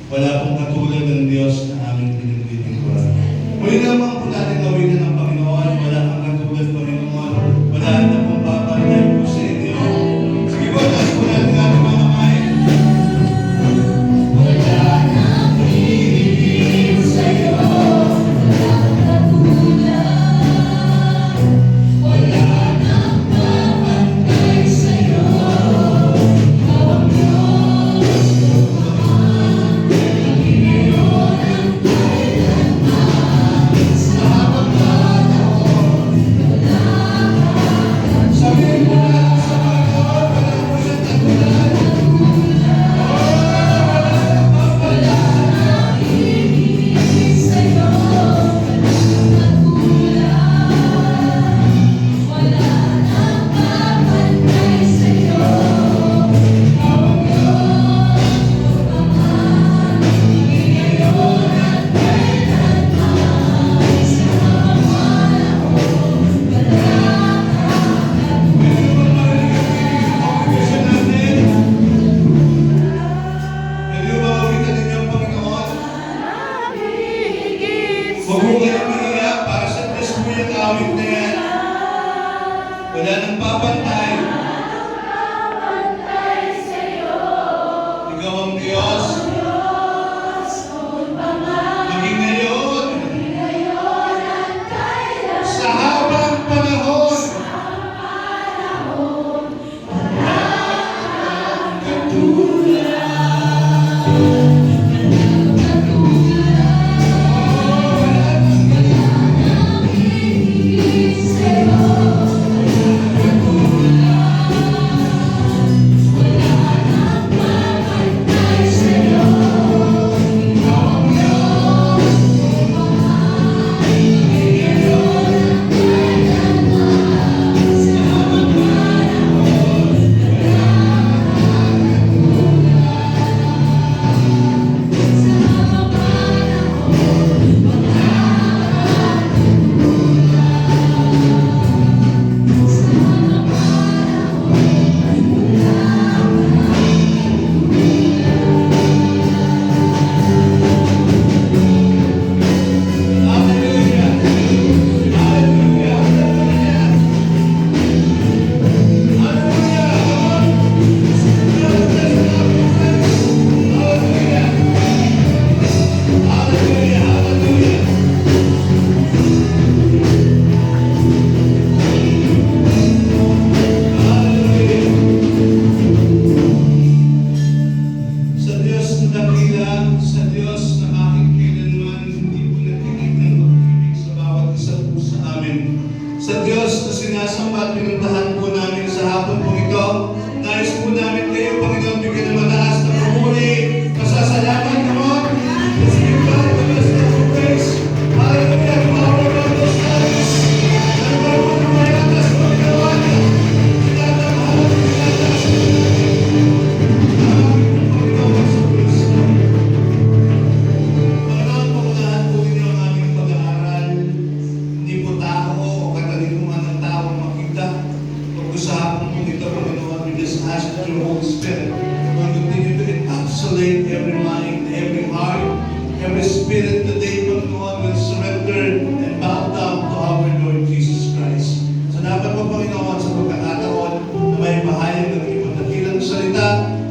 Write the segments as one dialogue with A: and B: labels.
A: wala pong katulad ng Diyos na aming pinaglilingkuran. Muli naman po natin gawin ng Panginoon, wala kang katulad, Panginoon, wala na pong papantay po sa inyo. Sige po, taas po natin ating mga kamay.
B: Wala nang hihigit sa'yo, walang katulad, wala nang papantay sa'yo. Ikaw ang Diyos, ngayon ang kailanman, sa panahon, wala kang
A: Sabihin po natin sa Panginoon, wala po siyang katulad.
B: wala nang hihigit sa'yo, walang katulad, wala nang papantay sa'yo. Ikaw ang Diyos, Ama, ngayon at kailanman, sa panahon, wala
A: Congregation natin. Pwede ba mawitan ninyo ang Panginoon?
B: kang hihigit
A: Huwag mo
B: sa'yo.
A: kayo umiiyak para sa Diyos mo yung awit na yan. Wala nang papantay.
B: Papantay sa'yo,
A: Ikaw ang Diyos.
B: Diyos, kung pangalan
A: Maging ngayon,
B: ngayon at kailan
A: sa habang panahon,
B: panahon, hihigit sa'yo, wala nang papantay sa'yo. Ikaw ang Diyos, ngayon at kailanman, sa panahon,
A: hallelujah. Hallelujah. Hallelujah. Hallelujah. Hallelujah. Sa Diyos na dakila, sa Diyos na aking kailanman, hindi po nagtigil ng pag-ibig sa bawat isa po sa amin. Sa Diyos na sinasamba at pinuntahan po namin sa hapon po ito, nais po namin kayo, Panginoon, bigyan ng mataas na pumuli, pasasalamat, Lord. Let's give God the best of the praise. Hallelujah. Power of those times. Nagbago ng mga atas, Panginoon. Tinatamahan, tinataas. Panginoon sa Kristo. Panginoon, paunahan po ninyo ang aming pag-aaral. Hindi po tao o katalinuhan ng tao makita. Pag-usapan po ito, Panginoon, we just ask that your Holy Spirit will continue to encapsulate every mind, every heart, every spirit today, Panginoon, will surrender and bow down to our Lord Jesus Christ. So dapat po, Panginoon, sa pagkakataon na may pahayag ng iyong dakilang salita,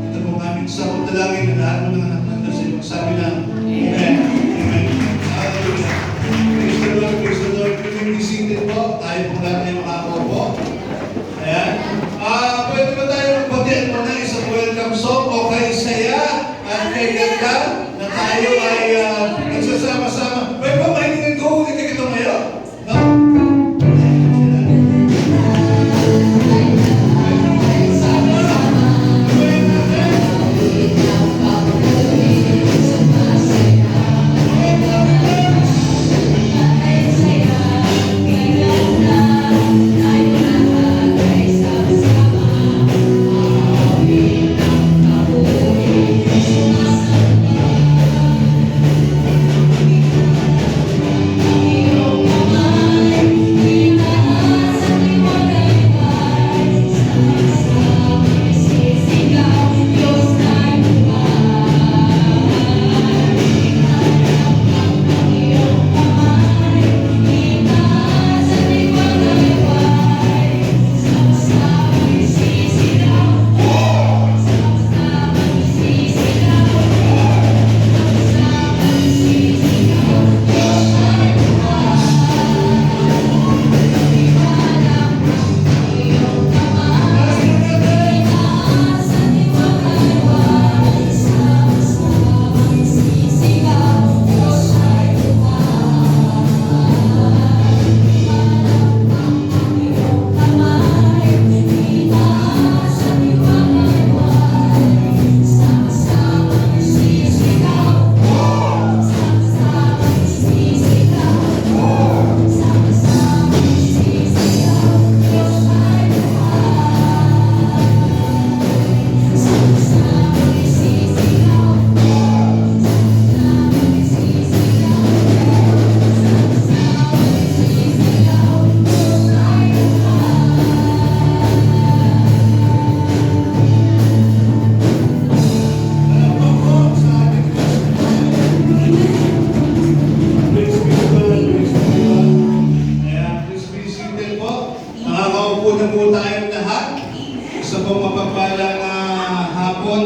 A: ito po aming sakot na lagi na lahat ng mga nakanda sa iyong sabi ng Amen. Amen. Hallelujah. Praise the Lord, praise the Lord. You may be seated po. Tayo po lahat ay makakaupo. Ayan. Pwede ba tayo magbatian muna isang welcome song o kay Saya at kay Ganda na tayo ay nagsasama-sama. Pwede ba mahiningan ko ulit ito ngayon? No?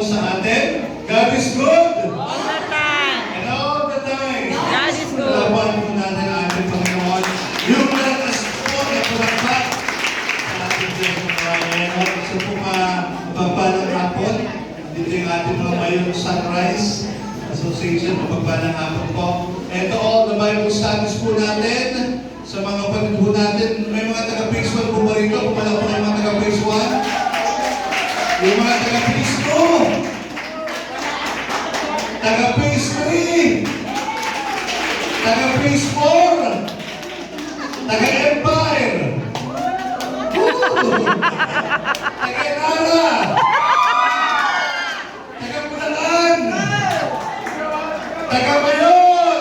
A: sa atin. God is good.
B: All the time.
A: And all the time.
B: God is good.
A: Laban po natin ang ating Panginoon. Yung lakas po na pumagpat sa ating Diyos ng Panginoon. So po mapagpalang hapon. Dito yung ating mga Mayon Sunrise Association. Mapagpalang hapon po. And to all the Bible studies po natin. Sa mga kapatid po natin. May mga taga-Phase 1 po ba rito? Pumala po ng mga taga-Phase 1. Yung mga taga-Phase 2. Taga-Phase 3. Taga-Phase 4. Taga-Empire. Taga-Enara. Taga-Bulacan. Taga-Mayon.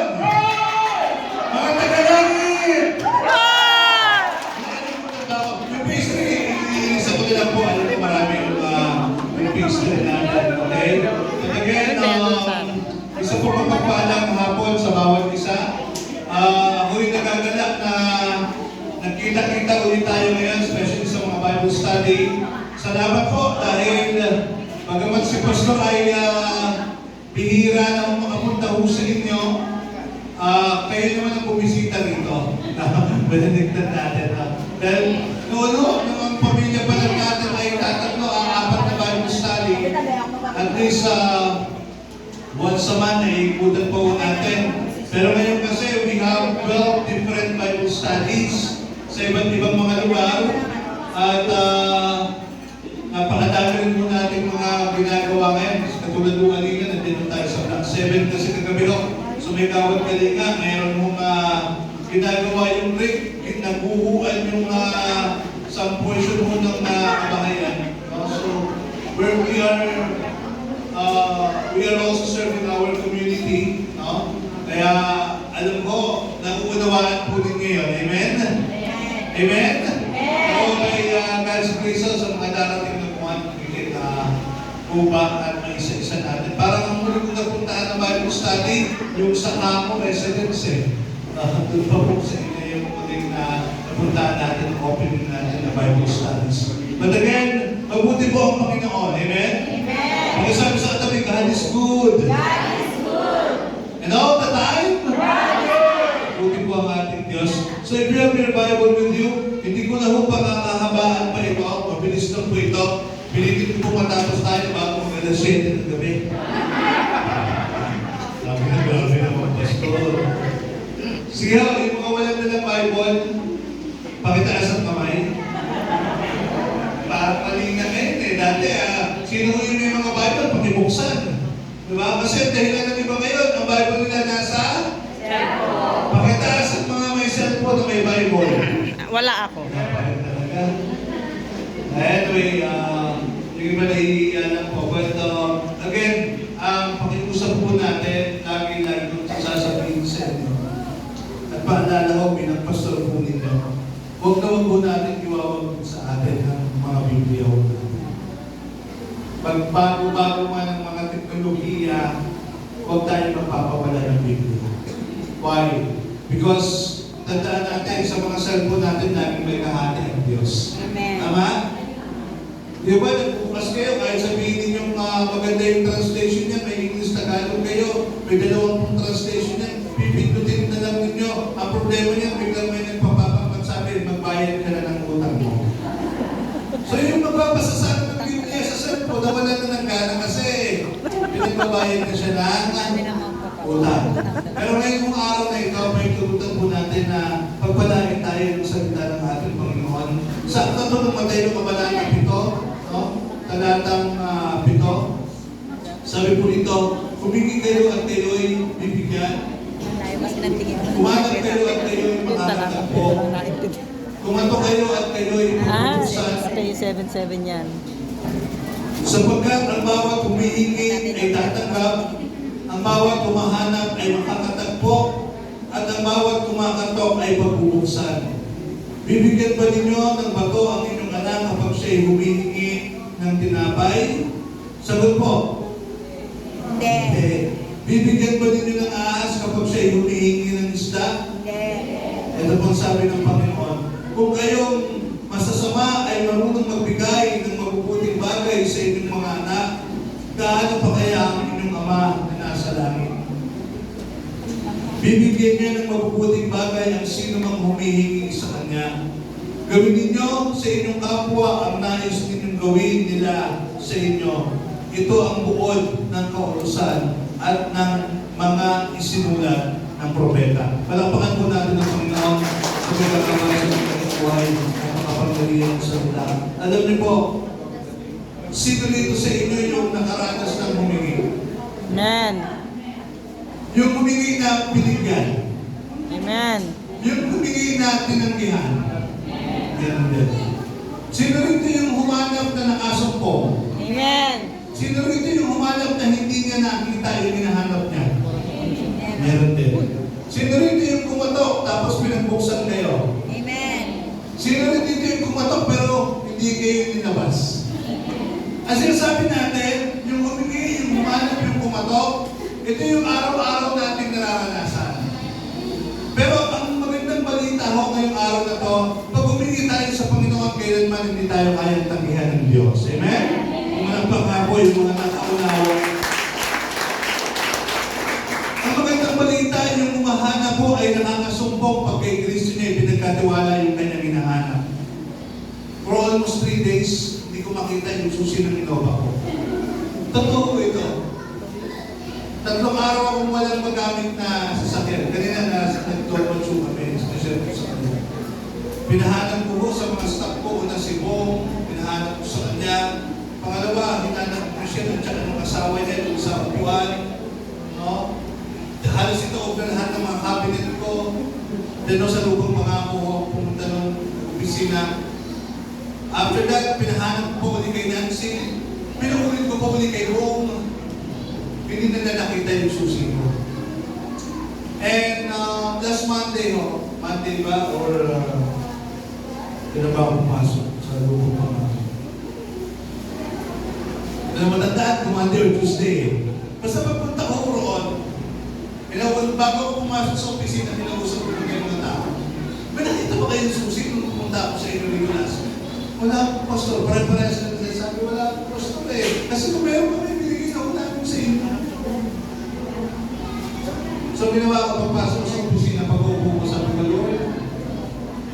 A: Mga taga-Langit. Yung Phase 3, isa ko lang po. Alam ko marami yung Phase 3 natin. Okay? And again, isa po mapagpalang hapon sa bawat isa. Ako'y nagagalak na nagkita-kita ulit tayo ngayon, especially sa mga Bible study. Salamat po dahil bagamat si Pastor ay bihira na makapunta ho sa inyo, kayo naman ang bumisita rito. Benedictan natin. Dahil noon ang pamilya pa lang natin ay tatatlo ang 4 na Bible study. At least once a month ay ikutan po natin. Pero ngayon kasi we have 12 different Bible studies sa iba't ibang mga lugar. At napakadami rin po natin mga ginagawa ngayon. Katulad ng kanina, nandito tayo sa Block 7 kasi kagabi ho. So may kawat kalinga, mayroon mga ginagawa yung rig, naguhuan yung some portion mo ng kabahayan. So where we are also serving our community, no? Kaya alam ko, nauunawaan po din ngayon. Amen? Amen? So may God's grace sa mga darating na kuhan, pilit ubak at may isa-isa natin. Parang ang muli ko napuntaan ng Bible study, yung sa Hamo residence doon pa po sa inyo yung muling napuntaan natin, opening natin na Bible studies. But again, mabuti po ang Panginoon. Amen? Amen. Sabi sa katabi, God is good.
B: God is good.
A: And all the time? Mabuti po ang ating Diyos. So if you have your Bible with you, hindi ko na po pakakahabaan pa ito. Mabilis lang po ito. Pilitin ko po matapos tayo bago mag-alas 7 ng gabi. Sabi na, grabe naman, Pastor. Sige, yung mga walang dalang Bible, pakitaas ang kamay. Parang malinga ngayon eh. Dati, sino yung may mga Bible? Pakibuksan. Diba? Kasi dahilan ng iba ngayon, ang Bible nila nasa? Cellphone. Pakitaas ang mga may cellphone na may Bible.
B: Wala ako.
A: Napakit talaga. Anyway, yung iba naiiyanan po. But again, pakiusap po natin, lagi-lagi kung sasabihin sa inyo. At paalala ko, bilang pastor po ninyo, huwag na huwag po natin iwawag sa atin ang mga Biblia. Pag bago-bago man ang mga teknolohiya, huwag tayo magpapawala ng Biblia. Why? Because tandaan natin sa mga cellphone natin, laging may kahati ang Diyos.
B: Amen.
A: Tama? Di ba, nagbukas kayo, kahit sabihin ninyong maganda yung translation niya, may English Tagalog kayo, may 2 translation niya, pipindutin na lang ninyo. Ang problema niya, biglang may nagpapapapat sabi, magbayad ka na ng utang mo. So yung magbabasa sa akin ng Biblia sa cellphone, nawala na ng gana kasi pinagbabayad na siya ng utang. Pero ngayong araw na ito, may turutan po natin na pagpalain tayo ng salita ng ating Panginoon. Sa katulong Mateo Kabanata 7, no? Talatang 7, sabi po nito, humingi kayo at kayo'y bibigyan. Kumanap kayo at kayo'y makakatagpo. Kumato kayo at kayo'y bubuksan.
B: Stay 7-7 yan.
A: Sapagkat ang bawat humihingi ay tatanggap, ang bawat humahanap ay makakatagpo, at ang bawat kumakatok ay pabubuksan. Bibigyan ba ninyo ng bato ang inyong anak kapag siya'y humihingi ng tinapay? Sagot po. Hindi. Bibigyan ba ninyo ng ahas kapag siya'y humihingi ng isda? Hindi. Ito pong sabi ng Panginoon, kung kayong masasama ay marunong magbigay ng mabubuting bagay sa inyong mga anak, Bibigyan niya ng mabubuting bagay ang sino mang humihingi sa Kanya. Gawin ninyo sa inyong kapwa ang nais ninyong gawin nila sa inyo. Ito ang buod ng kautusan at ng mga isinulat ng propeta. Palakpakan po natin ang Panginoon sa pagkakaway sa kanyang buhay at makapangyarihan sa salita. Alam niyo po, sino dito sa inyo yung nakaranas ng humingi?
B: Amen.
A: Yung humingi na binigyan.
B: Amen.
A: Yung humingi na tinanggihan. Yan din. Sino rito yung humanap na nakasumpong?
B: Amen.
A: Sino rito yung humanap na hindi niya nakita yung hinahanap niya? Meron din. Sino rito yung kumatok tapos pinagbuksan kayo?
C: Amen.
A: Sino rito yung kumatok pero hindi kayo nilabas? Ang sinasabi natin, yung humingi, yung humanap, yung kumatok, ito yung araw-araw nating nararanasan. Pero ang magandang balita ho ngayong araw na to, pag humingi tayo sa Panginoon, kailanman hindi tayo kayang tanggihan ng Diyos. Amen? Kung manang po yung mga nakaunawa. Ang magandang balita, yung umahanap po ay nakakasumpong pag kay Kristo niya pinagkatiwala yung kanyang hinahanap. For almost 3 days, hindi ko makita yung susi ng Innova ko. Totoo po ito. 3 araw akong walang magamit na sasakyan. Kanina na nag-torture kami, special po sa kanila. Pinahanap ko po sa mga staff ko, una si Bong, pinahanap ko sa kanya. Pangalawa, hinanap ko siya at saka ng asawa niya doon sa upuan. No? Halos ito over lahat ng mga cabinet ko. Then sa lupang pangako ko, pumunta ng opisina. After that, pinahanap ko po ulit kay Nancy. Pinukulit ko po ulit kay Rome. Hindi na nakita yung susi ko. And last Monday ho, Monday ba? Or kailan ba ako pumasok sa lupang pangako? Matandaan kung Monday or Tuesday. Basta pagpunta ko roon, bago ako pumasok sa opisina, kinausap ko kayo mga tao. May nakita ba kayong susi nung pumunta ako sa inyo rin last? Wala po, Pastor. Pare-parehas na nagsasabi, wala po, Pastor eh. Kasi kung meron kami, binigyan ako namin sa inyo. So, ginawa ko pagpasok sa opisina, pag-uupo ko sa mga Lord,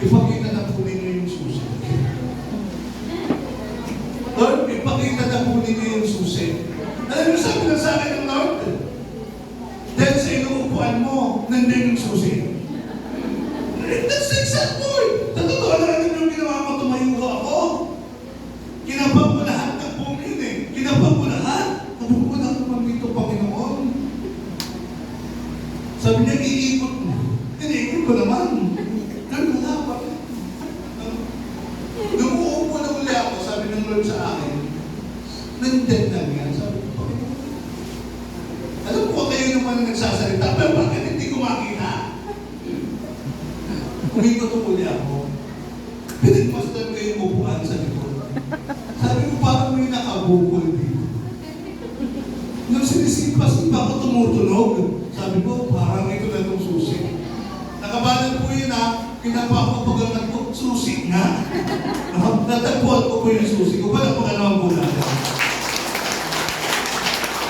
A: ipakita na po ninyo yung susi. Lord, ipakita na po ninyo yung susi. Alam mo, sabi lang sa akin ng Lord, dahil sa inuupuan mo, nandun yung susi. That's the exact point. Totoo na rin yung ginawa ko, tumayo ako. Kinabang ko lahat ng pumin eh. Kinabang ko lahat. Sabi ko na naman dito, Panginoon. Sabi niya, iikot mo. Iniikot ko naman. Sabi ko na, nung uupo na uli ako, sabi ng Lord sa akin, nandyan lang yan. Sabi ko, Panginoon. Alam ko kayo naman ang nagsasalita, pero bakit hindi ko makita? Umikot uli ako. Pinagmasdan ko yung upuan sa likod. Sabi ko, parang may nakabukol dito. Nung sinisipas, pa ako tumutunog. Sabi ko, parang ito na itong susi. Nakabalan po yun kinapa ko pag ko, susi nga. Natagpuan ko po yung susi ko. Wala pang ano ang bulan.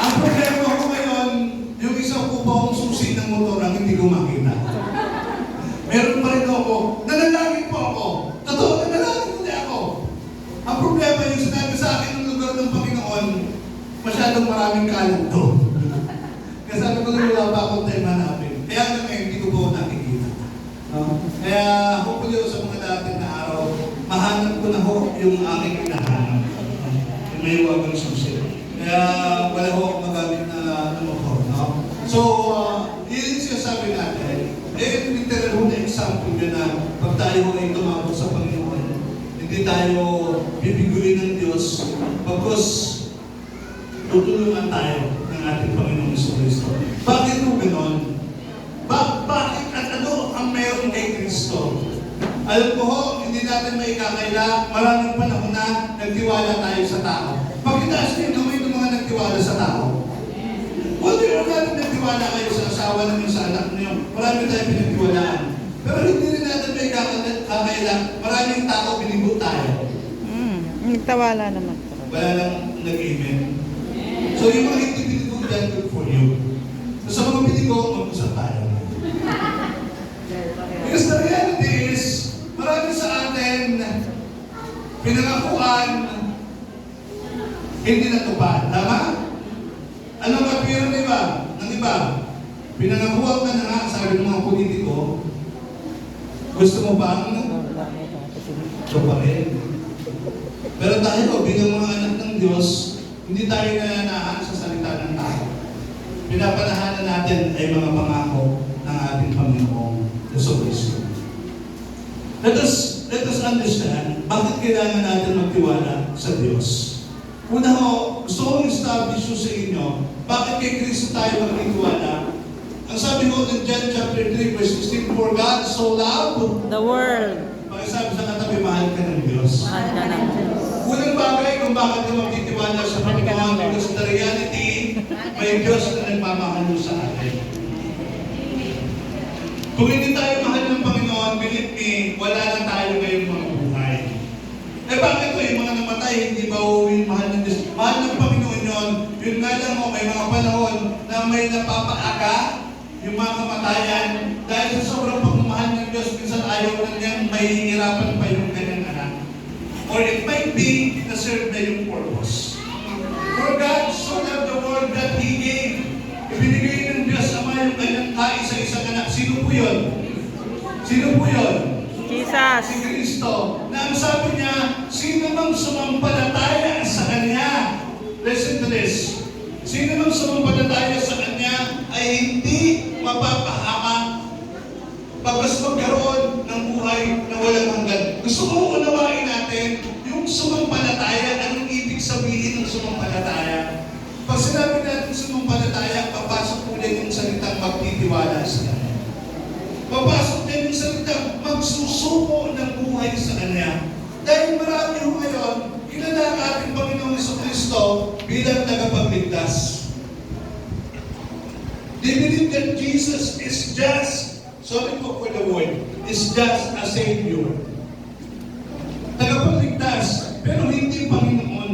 A: Ang problema ko ngayon, yung isang ko pa akong susi ng motor ang hindi ko makita. Meron pa rin ako, nanalangin po ako. Totoo, nanalangin hindi ako. Ang problema yung sinabi sa akin ng lugar ng Panginoon, masyadong maraming kalat doon. Kasi sabi ko na wala pa akong time hanapin. Kaya hanggang ngayon, hindi ko po nakikita. Kaya hopefully sa mga dating na araw, mahanap ko na ho yung aking hinahanap. Yung may wagang susi. Kaya wala ho akong magamit na motor. No? So, yun yung sinasabi natin. Literal na example yun na pag tayo ay tumawag sa Panginoon, hindi tayo bibiguin ng Diyos pagkos tutulungan tayo ng ating Panginoon Kristo. Bakit mo ganon? Bakit at ano ang meron kay Kristo? Alam ko ho, hindi natin maikakaila, maraming panahon na nagtiwala tayo sa tao. Pagkitaas niyo kamay ng mga nagtiwala sa tao. Kung di mo natin nagtiwala kayo sa asawa namin, sa anak niyo, marami tayo pinagtiwalaan. Pero hindi rin natin may kakaila, maraming tao binigo tayo.
B: Nagtawala naman.
A: Wala lang nag-amen. So yung mga hindi binigo dyan, good for you. So sa mga binigo, mag-usap tayo. Because the reality is, marami sa atin, pinangakuan, hindi natupad. Tama? Anong katwiran ng iba? Pinangakuan ka na nga, sabi ng mga politiko, gusto mo ba ang ito pa rin. Pero tayo, bilang mga anak ng Diyos, hindi tayo nananahan sa salita ng tao. Pinapanahanan natin ay mga pangako ng ating Panginoong Jesucristo. Let us understand bakit kailangan natin magtiwala sa Diyos. Una ho, gusto kong establish sa inyo, bakit kay Kristo tayo magtitiwala? Ang sabi ko in John chapter 3 verse 16, For God so loved
B: The world.
A: pakisabi sa katabi, mahal ka ng Diyos.
B: Mahal ka ng Diyos.
A: Unang bagay kung bakit ka magtitiwala sa Panginoon, because the reality, may Diyos na nagmamahal sa atin. Kung hindi tayo mahal ng Panginoon, believe me, wala na tayo ngayong mga buhay. Eh bakit ko yung mga namatay, hindi ba uuwi mahal ng Diyos? Mahal ng Panginoon yun. Yun nga lang may mga panahon na may napapaaka, yung mga kamatayan, dahil sa sobrang pagmamahal ng Diyos, minsan ayaw na niyang may hihirapan pa yung kanyang anak. Or it might be, na-serve na yung purpose. For God so loved the world that He gave. Ibinigay ng Diyos Ama yung kanyang kaisa-isang anak. Sino po yun? Sino po yun?
B: Jesus.
A: Si Kristo. Na ang sabi niya, sino mang sumampalataya sa Kanya. Listen to this. Sino mang sumampalataya sa Kanya ay hindi mapapahamak pagkas magkaroon ng buhay na walang hanggan. Gusto ko unawain natin yung sumampalataya. Anong ibig sabihin ng sumampalataya? Pag sinabi natin sumampalataya, papasok po din yung salitang magtitiwala sa Kanya. Papasok din yung salitang magsusuko ng buhay sa Kanya. Dahil marami ho ngayon, kilala ang ating Panginoong Jesucristo bilang tagapagligtas. They believe that Jesus is just, sorry po for the word, is just a Savior. Tagapagligtas, pero hindi Panginoon.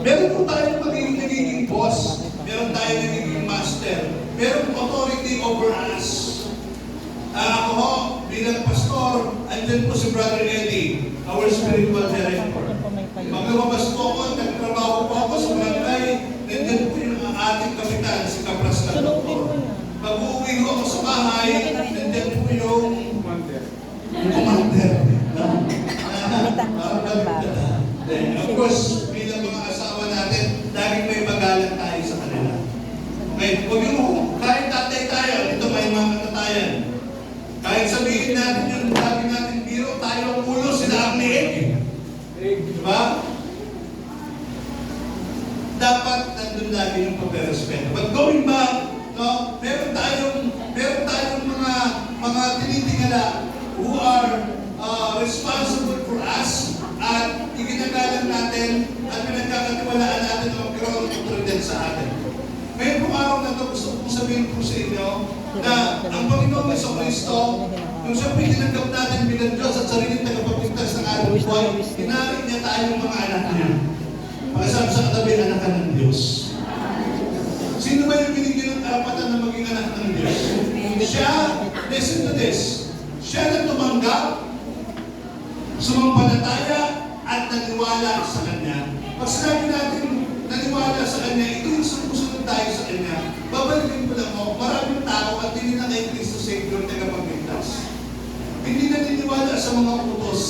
A: Meron po tayong nagiging boss, meron tayong nagiging master, meron authority over us. Ako ho, bilang pastor, andyan po si Brother Eddie, our spiritual director. Pag lumabas po ako, nagtrabaho po ako sa barangay, nandyan po yung ating kapitan, si Kapras Doctor. Pag uuwi ko ako sa bahay, nandyan po yung commander. Of course, bilang mga asawa natin, laging may bagalan tayo sa kanila. Okay, huwag yung kahit tatay tayo, ito may mga katatayan. Kahit sabihin natin yung lagi natin biro, tayo ang ulo, sila ang liig. Diba? Dapat nandun lagi yung pagrespeto. But going back, no, meron tayong mga tinitingala who are responsible for us at iginagalang natin at pinagkakatiwalaan natin na magkaroon ng otoridad sa atin. Ngayon pong araw na ito, gusto kong sabihin po sa inyo na ang Panginoong Jesucristo, yung siya pinagkap natin bilang Diyos at sariling tagapagligtas ng ating buhay, inaari niya tayong mga anak niya. Pagkasabi sa katabi, anak ka ng Diyos. Sino ba yung binigyan ng karapatan na maging anak ng Diyos? Siya, listen to this, siya na tumanggap, sumampalataya, at naniwala sa Kanya. Pag sinabi natin, naniwala sa Kanya, ito yung sumusunod tayo sa Kanya. Babalikin ko lang mo, maraming tao at hindi na kay Kristo Savior tagapagligtas. Hindi naniniwala sa mga utos.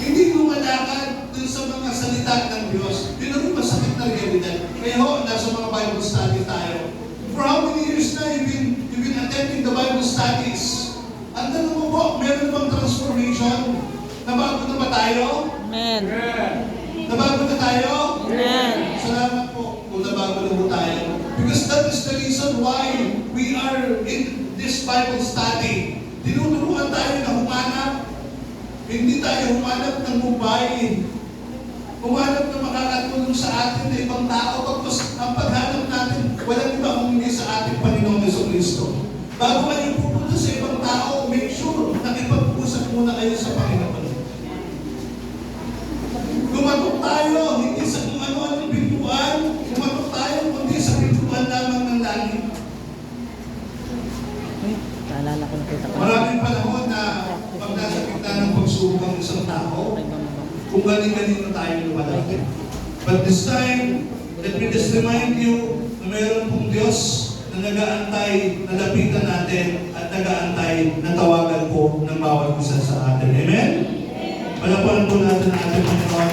A: Hindi lumalakad dun sa mga salita ng Diyos. Yun ang masakit na realidad. Kaya ho, nasa mga Bible study tayo. For how many years na you've been attending the Bible studies? Ang tanong mo po, meron bang transformation? Nabago na ba tayo?
B: Amen.
A: Nabago na tayo?
B: Amen.
A: Salamat po kung nabago na po tayo. Because that is the reason why we are in this Bible study. Tinuturuan tayo na humanap. Hindi tayo humanap ng mobile. Humanap na makakatulong sa atin na ibang tao. Pagkos ang paghanap natin, walang iba kung hindi sa ating Panginoong Jesucristo. Bago kayo pupunta sa ibang tao, make sure na ipag-usap muna kayo sa Panginoon. Gumatok tayo, hindi sa kung ano-ano pintuan. Gumatok tayo, kundi sa pintuan lamang ng langit. kung galing-galing na tayo lumalapit. But this time, let me just remind you na mayroon pong Diyos na nag-aantay na lapitan natin at nag-aantay na tawagan po ng bawat isa sa atin. Amen? Palapalan po natin ang ating Panginoon.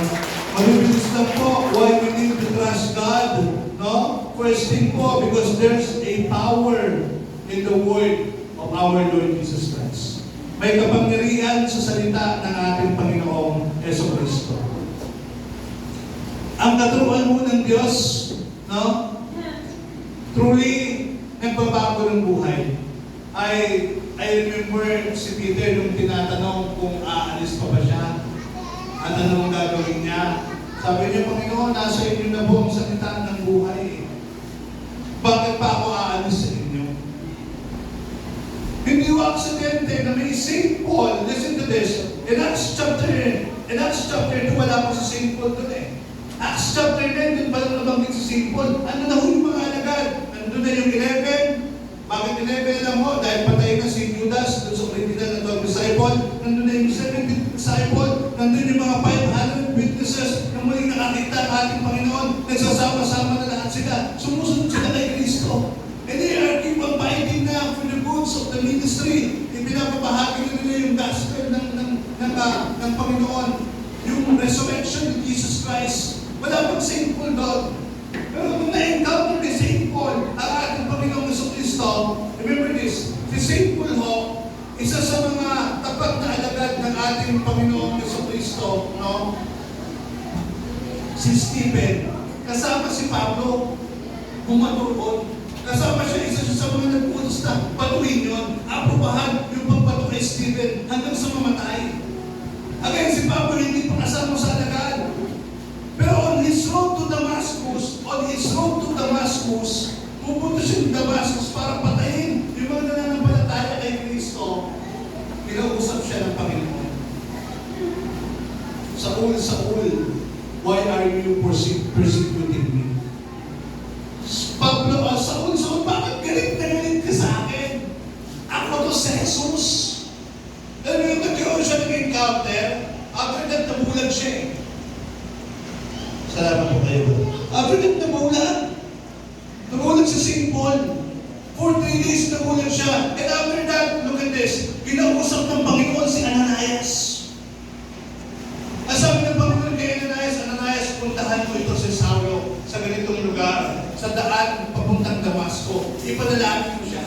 A: Mabibilis lang po why we need to trust God. No? First thing po, because there's a power in the word of our Lord Jesus Christ. May kapangyarihan sa salita ng ating Panginoong Jesucristo. Ang katuruan mo ng Diyos, no? Truly, nagbabago ng buhay. I remember si Peter nung tinatanong kung aalis pa ba siya at anong gagawin niya. Sabi niya, Panginoon, nasa inyo na po ang salita ng buhay. Bakit pa ako aalis sa inyo? Hindi ko aksidente na may St. Paul, listen to this, in Acts chapter 2, wala pa si St. Paul doon eh. Acts chapter 9, doon pa lang nabanggit si St. Paul. Ano na yung mga alagad? Nandun na yung 11. Bakit 11 lang mo? Dahil patay na si Judas, doon sa original na 12 disciple. Nandun na yung 70 disciple. Nandun yung mga 500 witnesses na muling nakakita ang ating Panginoon. Nagsasama-sama na lahat sila. Sumusunod sila kay Kristo. And they are keep on fighting na for the goods of the ministry. Ipinapabahagi na nila yung gospel ng Panginoon. Yung resurrection ni Jesus Christ. Wala pang St. Paul doon. Pero kung na-encounter ni St. Paul ang ating Panginoong Jesucristo, remember this, si St. Paul ho, isa sa mga tapat na alagad ng ating Panginoong Jesucristo, no? Si Stephen, kasama si Pablo, bumatuon. Kasama siya, isa siya sa mga nag-utos na patuloy yun, aprobahan yung pagbato kay Stephen hanggang sa mamatay. Again, si Pablo hindi pa kasama sa alagad. Pero on his road to Damascus, pupunta siya ng Damascus para patayin yung mga nananampalataya kay Kristo. Pinausap siya ng Panginoon. Saul, why are you persecuting me? Pablo, Saul, bakit galit na galit ka sa akin? Ako to si Jesus. Ano yung nagkaroon siya ng encounter? After that, nabulag siya eh. Salamat po kayo. After that, nabulag si St. Paul. For 3 days, nabulag siya. And after that, look at this, kinausap ng Panginoon si Ananias. Ang sabi ng Panginoon kay Ananias, puntahan mo ito si Saulo sa ganitong lugar, sa daan papuntang Damasco. Ipadalangin mo siya.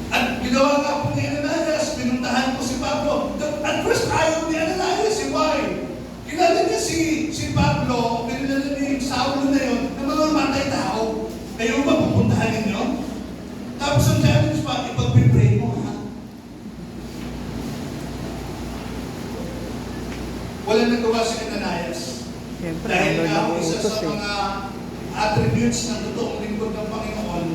A: At ginawa nga po ni Ananias, pinuntahan ko si Pablo. At first, ayaw ni Ananias, why? Kilala niya si Pablo, kilala niya yung Saulo na yun, na mga matay tao. Kayo ba pupuntahan ninyo? Tapos ang challenge pa, ipag-pray mo ha. Wala nagawa si Ananias.
B: Siyempre,
A: Dahil
B: ang
A: nga
B: Lord
A: isa
B: nauutos
A: sa mga attributes ng totoong lingkod ng Panginoon,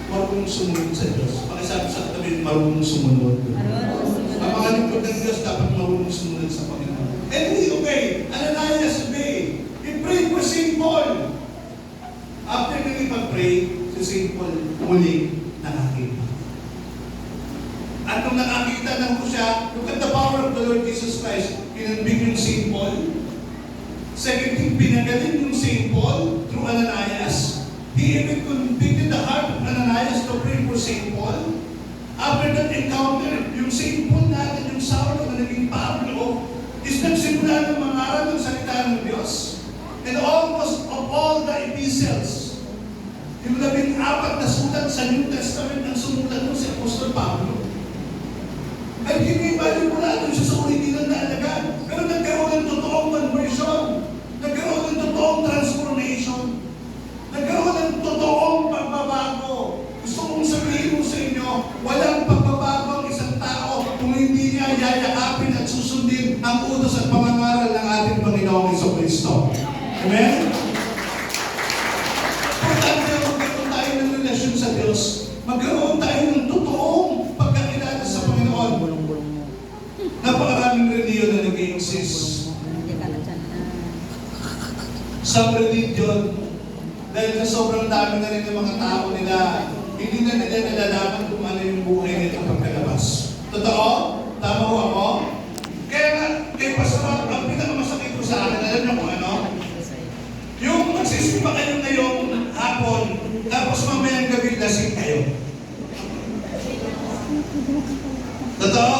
A: marunong sumunod sa Diyos. Pakisabi sa katabi, marunong sumunod. Ang mga lingkod ng Diyos dapat marunong sumunod sa Panginoon. And he obeyed. Ananias obeyed. He prayed for St. Paul. After nilipag-pray, si St. Paul muling nakakita. At nung nakakita na po siya, look at the power of the Lord Jesus Christ, kinanbig yung St. Paul. Second thing, pinagaling yung St. Paul through Ananias. He even convicted the heart of Ananias to pray for St. Paul. After that encounter, yung St. Paul natin, yung Saulo na naging Pablo, is nagsimula ng mangaral ng salita ng Diyos. And almost of all the epistles, yung 14 na sulat sa New Testament ang sumulat mo si Apostol Pablo. At hindi manipulado siya sa original na alagad. Pero nagkaroon ng totoong conversion. Nagkaroon ng totoong transformation. Nagkaroon ng totoong pagbabago. Gusto kong sabihin mo sa inyo, walang pagbabago ang isang tao kung hindi niya yayakapin at susundin ang utos at pangangaral ng ating Panginoong Jesucristo. Amen? Importante magkaroon tayo ng relasyon sa Diyos. Magkaroon tayo ng totoong pagkakilala sa Panginoon. Napakaraming reliyon na nag-i-exist. Some religion, dahil na sobrang dami na rin ng mga tao nila, hindi na nila nalalaman kung ano yung buhay nila pagkalabas. Totoo? Tama ho ako? Kaya nga, Alam niyo kung ano? Yung magsisimba kayo ngayong hapon, tapos mamayang gabi lasing kayo. Totoo?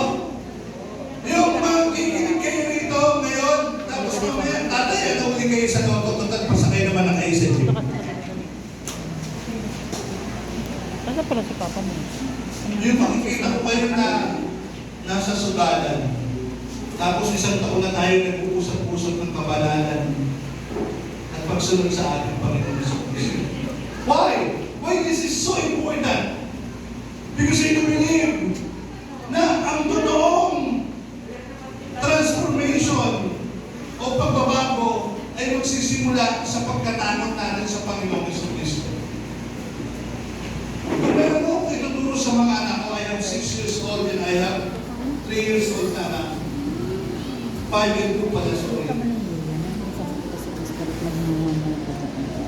A: Yung magkikinig kayo rito ngayon, tapos mamayang tatay, ano uli kayo sa loto, total pa sa kayo naman ang kayo sa jeep.
B: Nasa pala si Papa mo?
A: Yung makikita ko kayo na nasa sugalan. Tapos isang taon na tayo nag-uusap-usap ng kabalalan at pagsunod sa ating Panginoon sa Kristo. Why? Why this is so important? Because I do believe na ang totoong transformation o pagbabago ay magsisimula sa pagkatanong natin sa Panginoon sa Kristo. Meron ako ituturo sa mga anak ko. I have 6 years old and I have 3 years old na anak. 5 and 2 pala, sorry.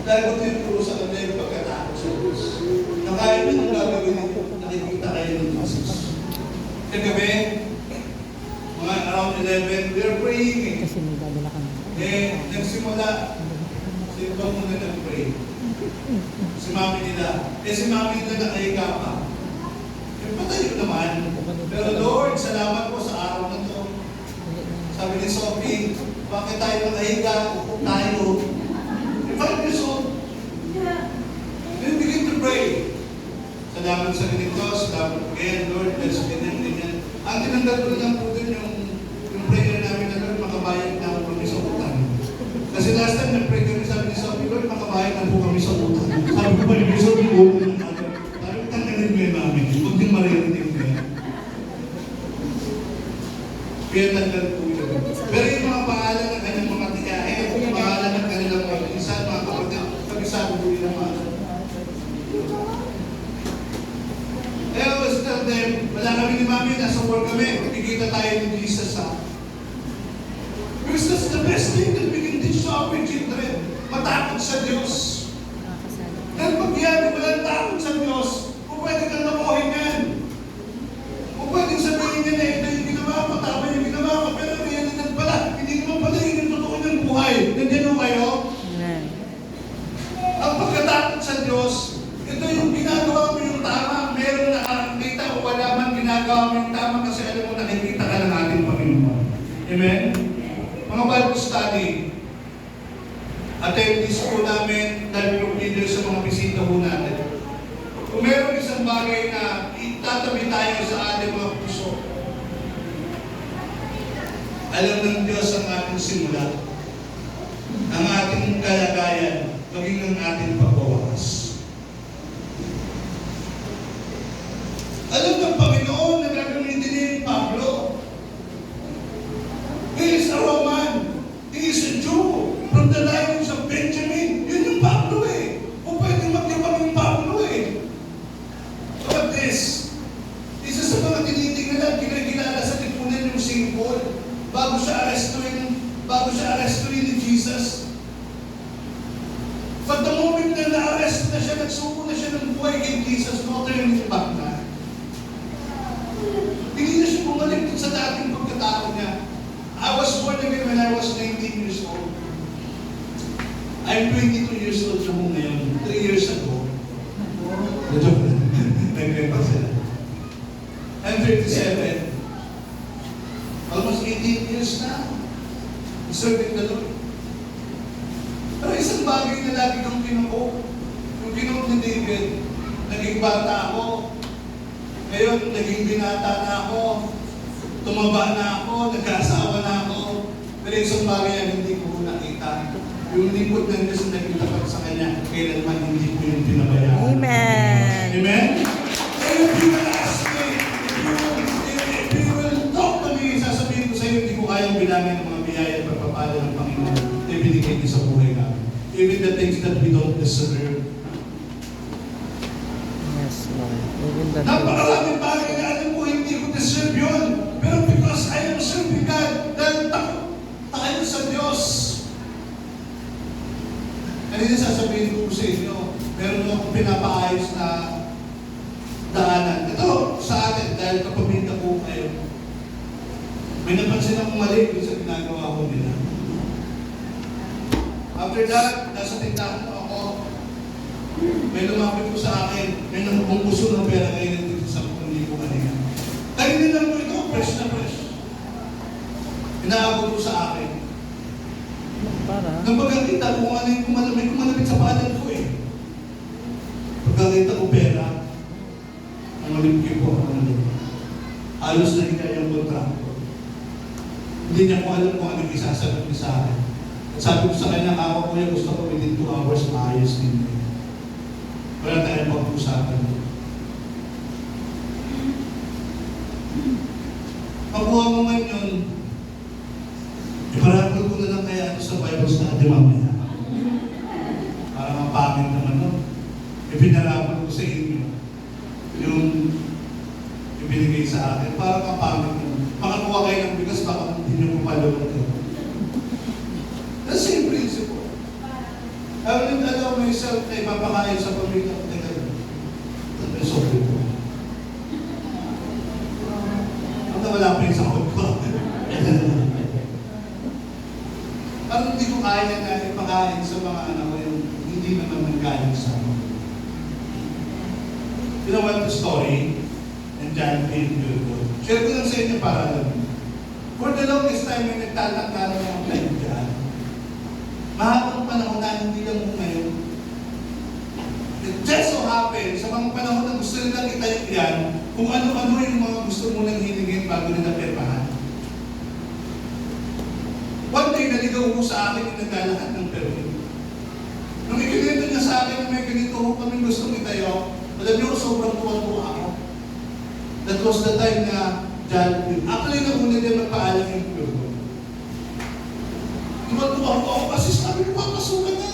A: Dahil ko tinuturo sa kanila yung pagkatakot sa Diyos. Na kahit anong gagawin nito, nakikita kayo ng Jesus. Kagabi, mga around 11, we are praying.
B: Kasi may dadala kami.
A: Nagsimula, si Iba muna nag-pray. Si mami nila. Si mami nila nakahiga pa. Patayo naman. Pero Lord, salamat po sa araw na to. Sabi ni Sophie, bakit tayo nakahiga? Upo tayo. 5 years old. Then begin to pray. Salamat sa ganito, salamat again, Lord, bless ganyan, ganyan. Ang tinanggap ko lang po dun yung prayer namin na Lord, makabayad na ako kami sa utang. Kasi last time nag-pray kami, sabi ni Sophie, Lord, makabayad na po kami sa utang. Sabi ko pa ni Sophie, utang na ako. Sabi ko, tanggalin mo yung namin. Huwag din maririnig mo yan. Kaya tanggal po yun. Pero yung mga pangalan ng kanyang mga tiyahin, yung pangalan ng kanilang mga insan, mga kapatid, sabi po yun naman. I always tell them, wala kami ni Mami, nasa work kami, kikita tayo ni Jesus ha. Because that's the best thing that we can teach to our children. Matakot sa Diyos. Dahil pag yan, walang takot sa Diyos, kung pwede kang nakuhin yan. Kung pwede sabihin niya na ito yung ginawa ko, tama yung ginawa ko, pero realidad pala, hindi naman pala yung totoo ng buhay. Nandiyan mo kayo?
B: Amen.
A: Ang pagkatakot sa Diyos, ito yung ginagawa mo yung tama, meron nakakita o wala man ginagawa mo yung tama kasi alam mo nakikita ka ng ating Panginoon. Amen? Mga Bible study, attendees po namin, dahil group leaders sa mga bisita po natin. Kung meron isang bagay na itatabi tayo sa ating mga puso, alam ng Diyos ang ating simula, ang ating kalagayan, maging ang ating pagbawakas. Alam ng Panginoon na gagamitin niya yung Pablo. He is a Roman. He is a Jew from the lineage of Benjamin. Yun yung Pablo eh. Kung pwede magyabang yung Pablo eh. But this is sa mga tinitingnan, kinagilala sa tipunan yung St. Paul bago siya arrestuin ni Jesus. But the moment na na-arrest na siya, nagsuko na siya ng buhay kay Jesus, no turning back na. Hindi na siya bumalik sa dating pagkatao niya. I was born again when I was 19 years old. I'm 22 years old na po ngayon. 3 years ago. Na-joke na. Nag-repa sila. I'm 37. Almost 18 years na. Serving the Lord. Pero isang bagay na lagi kang kinuko. Yung kinuko ni David, naging bata ako. Ngayon, naging binata na ako. Tumaba na ako, nagkasawa na ako. Pero isang bagay ang hindi ko nakita. Yung lingkod ng Diyos na naging tapat sa Kanya, kailanman hindi ko yung pinabayaan.
B: Amen.
A: Amen? So if you will ask me, if you will talk to me, sasabihin ko sa iyo, hindi ko kayang bilangin ang mga biyaya at pagpapala ng Panginoon na ibinigay niya sa buhay namin. Even the things that we don't deserve.
B: Yes, Lord. Even the
A: Napakaraming bagay na alam ko hindi ko deserve yun. Pero because I am serving God, dahil tayo sa Diyos. Kanina sasabihin ko sa inyo, meron akong pinapaayos na daanan. Ito sa atin, dahil kapamilya ko kayo. May napansin akong mali sa ginagawa ko nila. After that, nasa tindahan ko ako. May lumapit ko sa akin. May nakupong puso ng pera ngayon dito sa 10,000 kanina. Kanina lang mo ito, fresh na fresh. Inaabot ko sa akin.
B: Para.
A: Nang pagkakita ko ano yung kumalapit sa panan ko eh. Pagkakita ko pera, ang malipin ko ako nandun. Halos na hingay ang kontrakto. Hindi niya ko alam kung ano isasagot niya sa akin. At sabi ko sa kanya, ako kuya, gusto ko within 2 hours maayos din. Wala tayong pag-usapan. Makuha mo man yun, iparapol ko na lang kaya ito sa Bible study mamaya. Para mapangin naman nun. Ipinarapol ko sa inyo yung ibinigay sa akin. Para mapangin naman. Makakuha kayo ng bigas, baka hindi nyo kupalawag ko. That's the same principle. I will not allow myself na ipapakain sa pamilya ko. Teka lang. That's sorry po. Ang wala pa yung sakot ko. Parang hindi ko kaya na ipakain sa mga anak ko yung hindi naman nanggaling sa ako. You know what the story? And John 8, share ko lang sa inyo para alam. For the longest time, may nagtatangka ng mga tayo dyan. Mahabang panahon na hindi lang mo ngayon. It just so happen, sa mga panahon na gusto nilang itayo yan, kung ano-ano yung mga gusto mo nang hilingin bago nila pepahan. One day, naligaw ko sa akin yung naglalahat ng permit. Nung ikinito niya sa akin na may ganito ko kami gustong itayo, alam niyo, sobrang tuwan-tuwa ako. That was the time na John, actually na una niya magpaalam yung pure ko. Tuwan-tuwa ako kasi sabi ko, papasukan na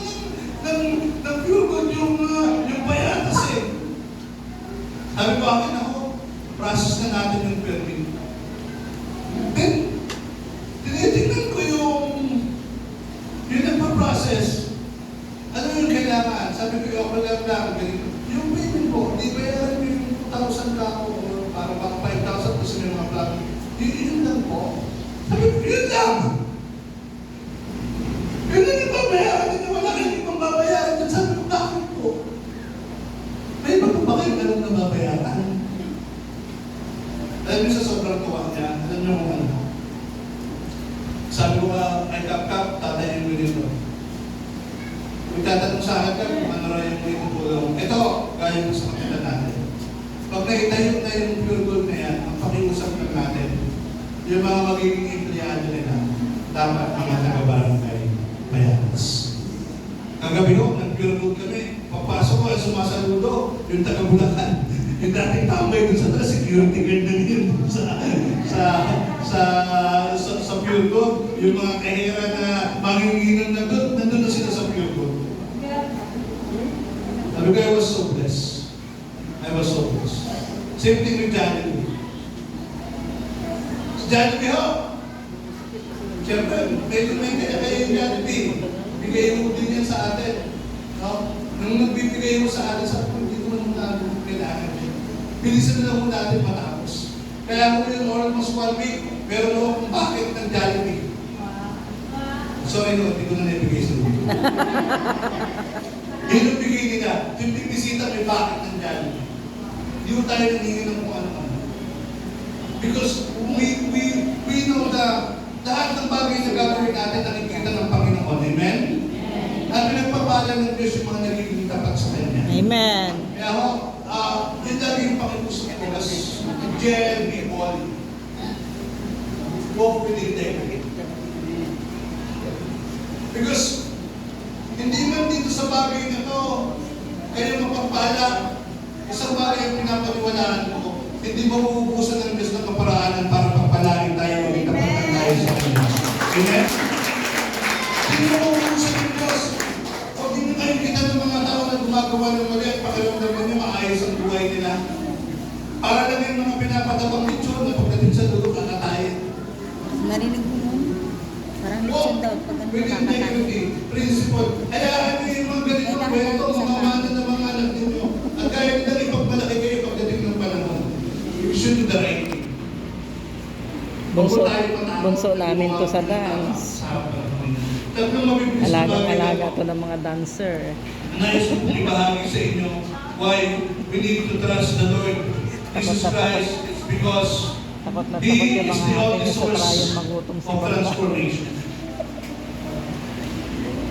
A: ng pure gold yung bayatas eh. Sabi ko, akin ako, process na natin yung permit. Then, tinitingnan ko yung nagpa-process. Ano yung kailangan? Sabi ko, ako lang ganito. Yung payment po, di bayaran mo yung 2,000 ka ako o para baka 5,000 kasi may mga plano. Yun lang po. Sabi ko, yun lang. Yun lang yung babayaran nyo. Wala kayong ibang babayaran. At sabi ko, bakit po? May iba po ba kayong ganun na babayaran? Alam niyo sa sobrang tuwa niya, alam niyo kung ano. Sabi ko ay kap-kap, tatayin mo nito. Magtatanong sa akin ka kung ano rin yung itutulong. Ito, gaya mo sa kapila natin. Pag naitayo na yung pure gold na yan, ang pakiusap lang natin, yung mga magiging empleyado nila, dapat mga taga-barangay bayanas. Kagabi ko, nag-pure gold kami. Papasok ko, sumasaludo, yung taga-Bulacan. Yung dating tambay dun sa taas, security guard na yun sa pure gold. Yung mga kahira na manginginan na doon, nandun na sila sa pure gold. Sabi ko, I was so blessed. I was so blessed. Same thing with Jollibee. Si Jollibee ho! Siyempre, may kaya kayo yung Jollibee. Bigay mo din yan sa atin. No? Nung nagbibigay mo sa atin, sabi ko, hindi ko naman natin kailangan. Bilisan na lang mo natin matapos. Kaya ko yung almost 1 week, meron ako kung bakit ng Jollibee. Sorry no, hindi ko na naibigay sa luto. Yun yung bigay nila. Yung bisita may bakit ng Jollibee. Hindi ko tayo nangingi ng kung ano-ano. Because we know that lahat ng bagay na gagawin natin nakikita ng Panginoon. Amen? At pinagpapala ng Diyos yung mga nagiging tapat sa Kanya.
B: Amen.
A: Kaya ako, yun lagi yung pakiusap ko as Jen, people, walk with integrity. Because, hindi man dito sa bagay na to, kayo mapagpala, isang bagay ang pinapaniwalaan ko, hindi mauubusan ng Diyos ng kaparaanan para pagpalain tayo, maging kapatid tayo sa Kanya. Amen? Hindi mauubusan ng Diyos. Huwag din kayo kita ng mga tao na gumagawa ng mali at pakiramdaman niyo maayos ang buhay nila. Para lang yung mga pinapatabang litsyon na pagdating sa dulo, kakatayin.
B: Narinig mo nun? Parang lechon daw pag ano
A: With
B: nakakatayin.
A: integrity, principle. Kaya ano yung mga ganitong kwento, mamamana ng mga anak ninyo. At kaya nila ipagmalaki kayo pagdating ng panahon. You should do the right thing.
B: Bunso,
A: Bago tayo matapos,
B: bunso namin to sa dance.
A: tatlong mabibilis na bagay
B: Alagang-alaga
A: na
B: to ng mga dancer.
A: nais kong ibahagi sa inyo why we need to trust the Lord Jesus Christ. It's because
B: Takot na
A: He
B: takot yung
A: is
B: mga
A: the
B: ate
A: only
B: niya sa
A: source
B: trayon magutom sa
A: of
B: baba.
A: transformation.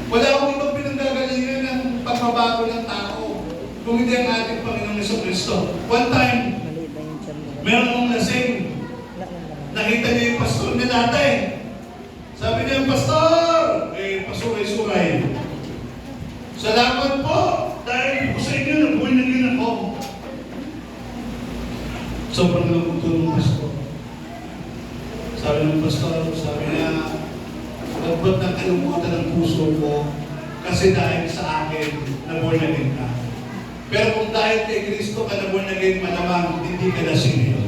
A: Wala akong ibang pinanggagalingan ng pagbabago ng tao kung hindi ang ating Panginoong Jesucristo. One time,
B: Maliit na yung tiyan mo.
A: meron akong lasing.
B: Wala na naman.
A: Nakita niya yung pastor niya dati. Sabi niya, Pastor! Pasuray-suray. Salamat po! Dahil po sa inyo, nabuhay na din ako. Sobrang nabuto ng pastor. Sabi ng pastor, sabi niya, dapat ng kalungkutan ng puso ko kasi dahil sa akin, nabuhay na din ka. Pero kung dahil kay Kristo ka nabuhay na din, malamang hindi ka lasing yun.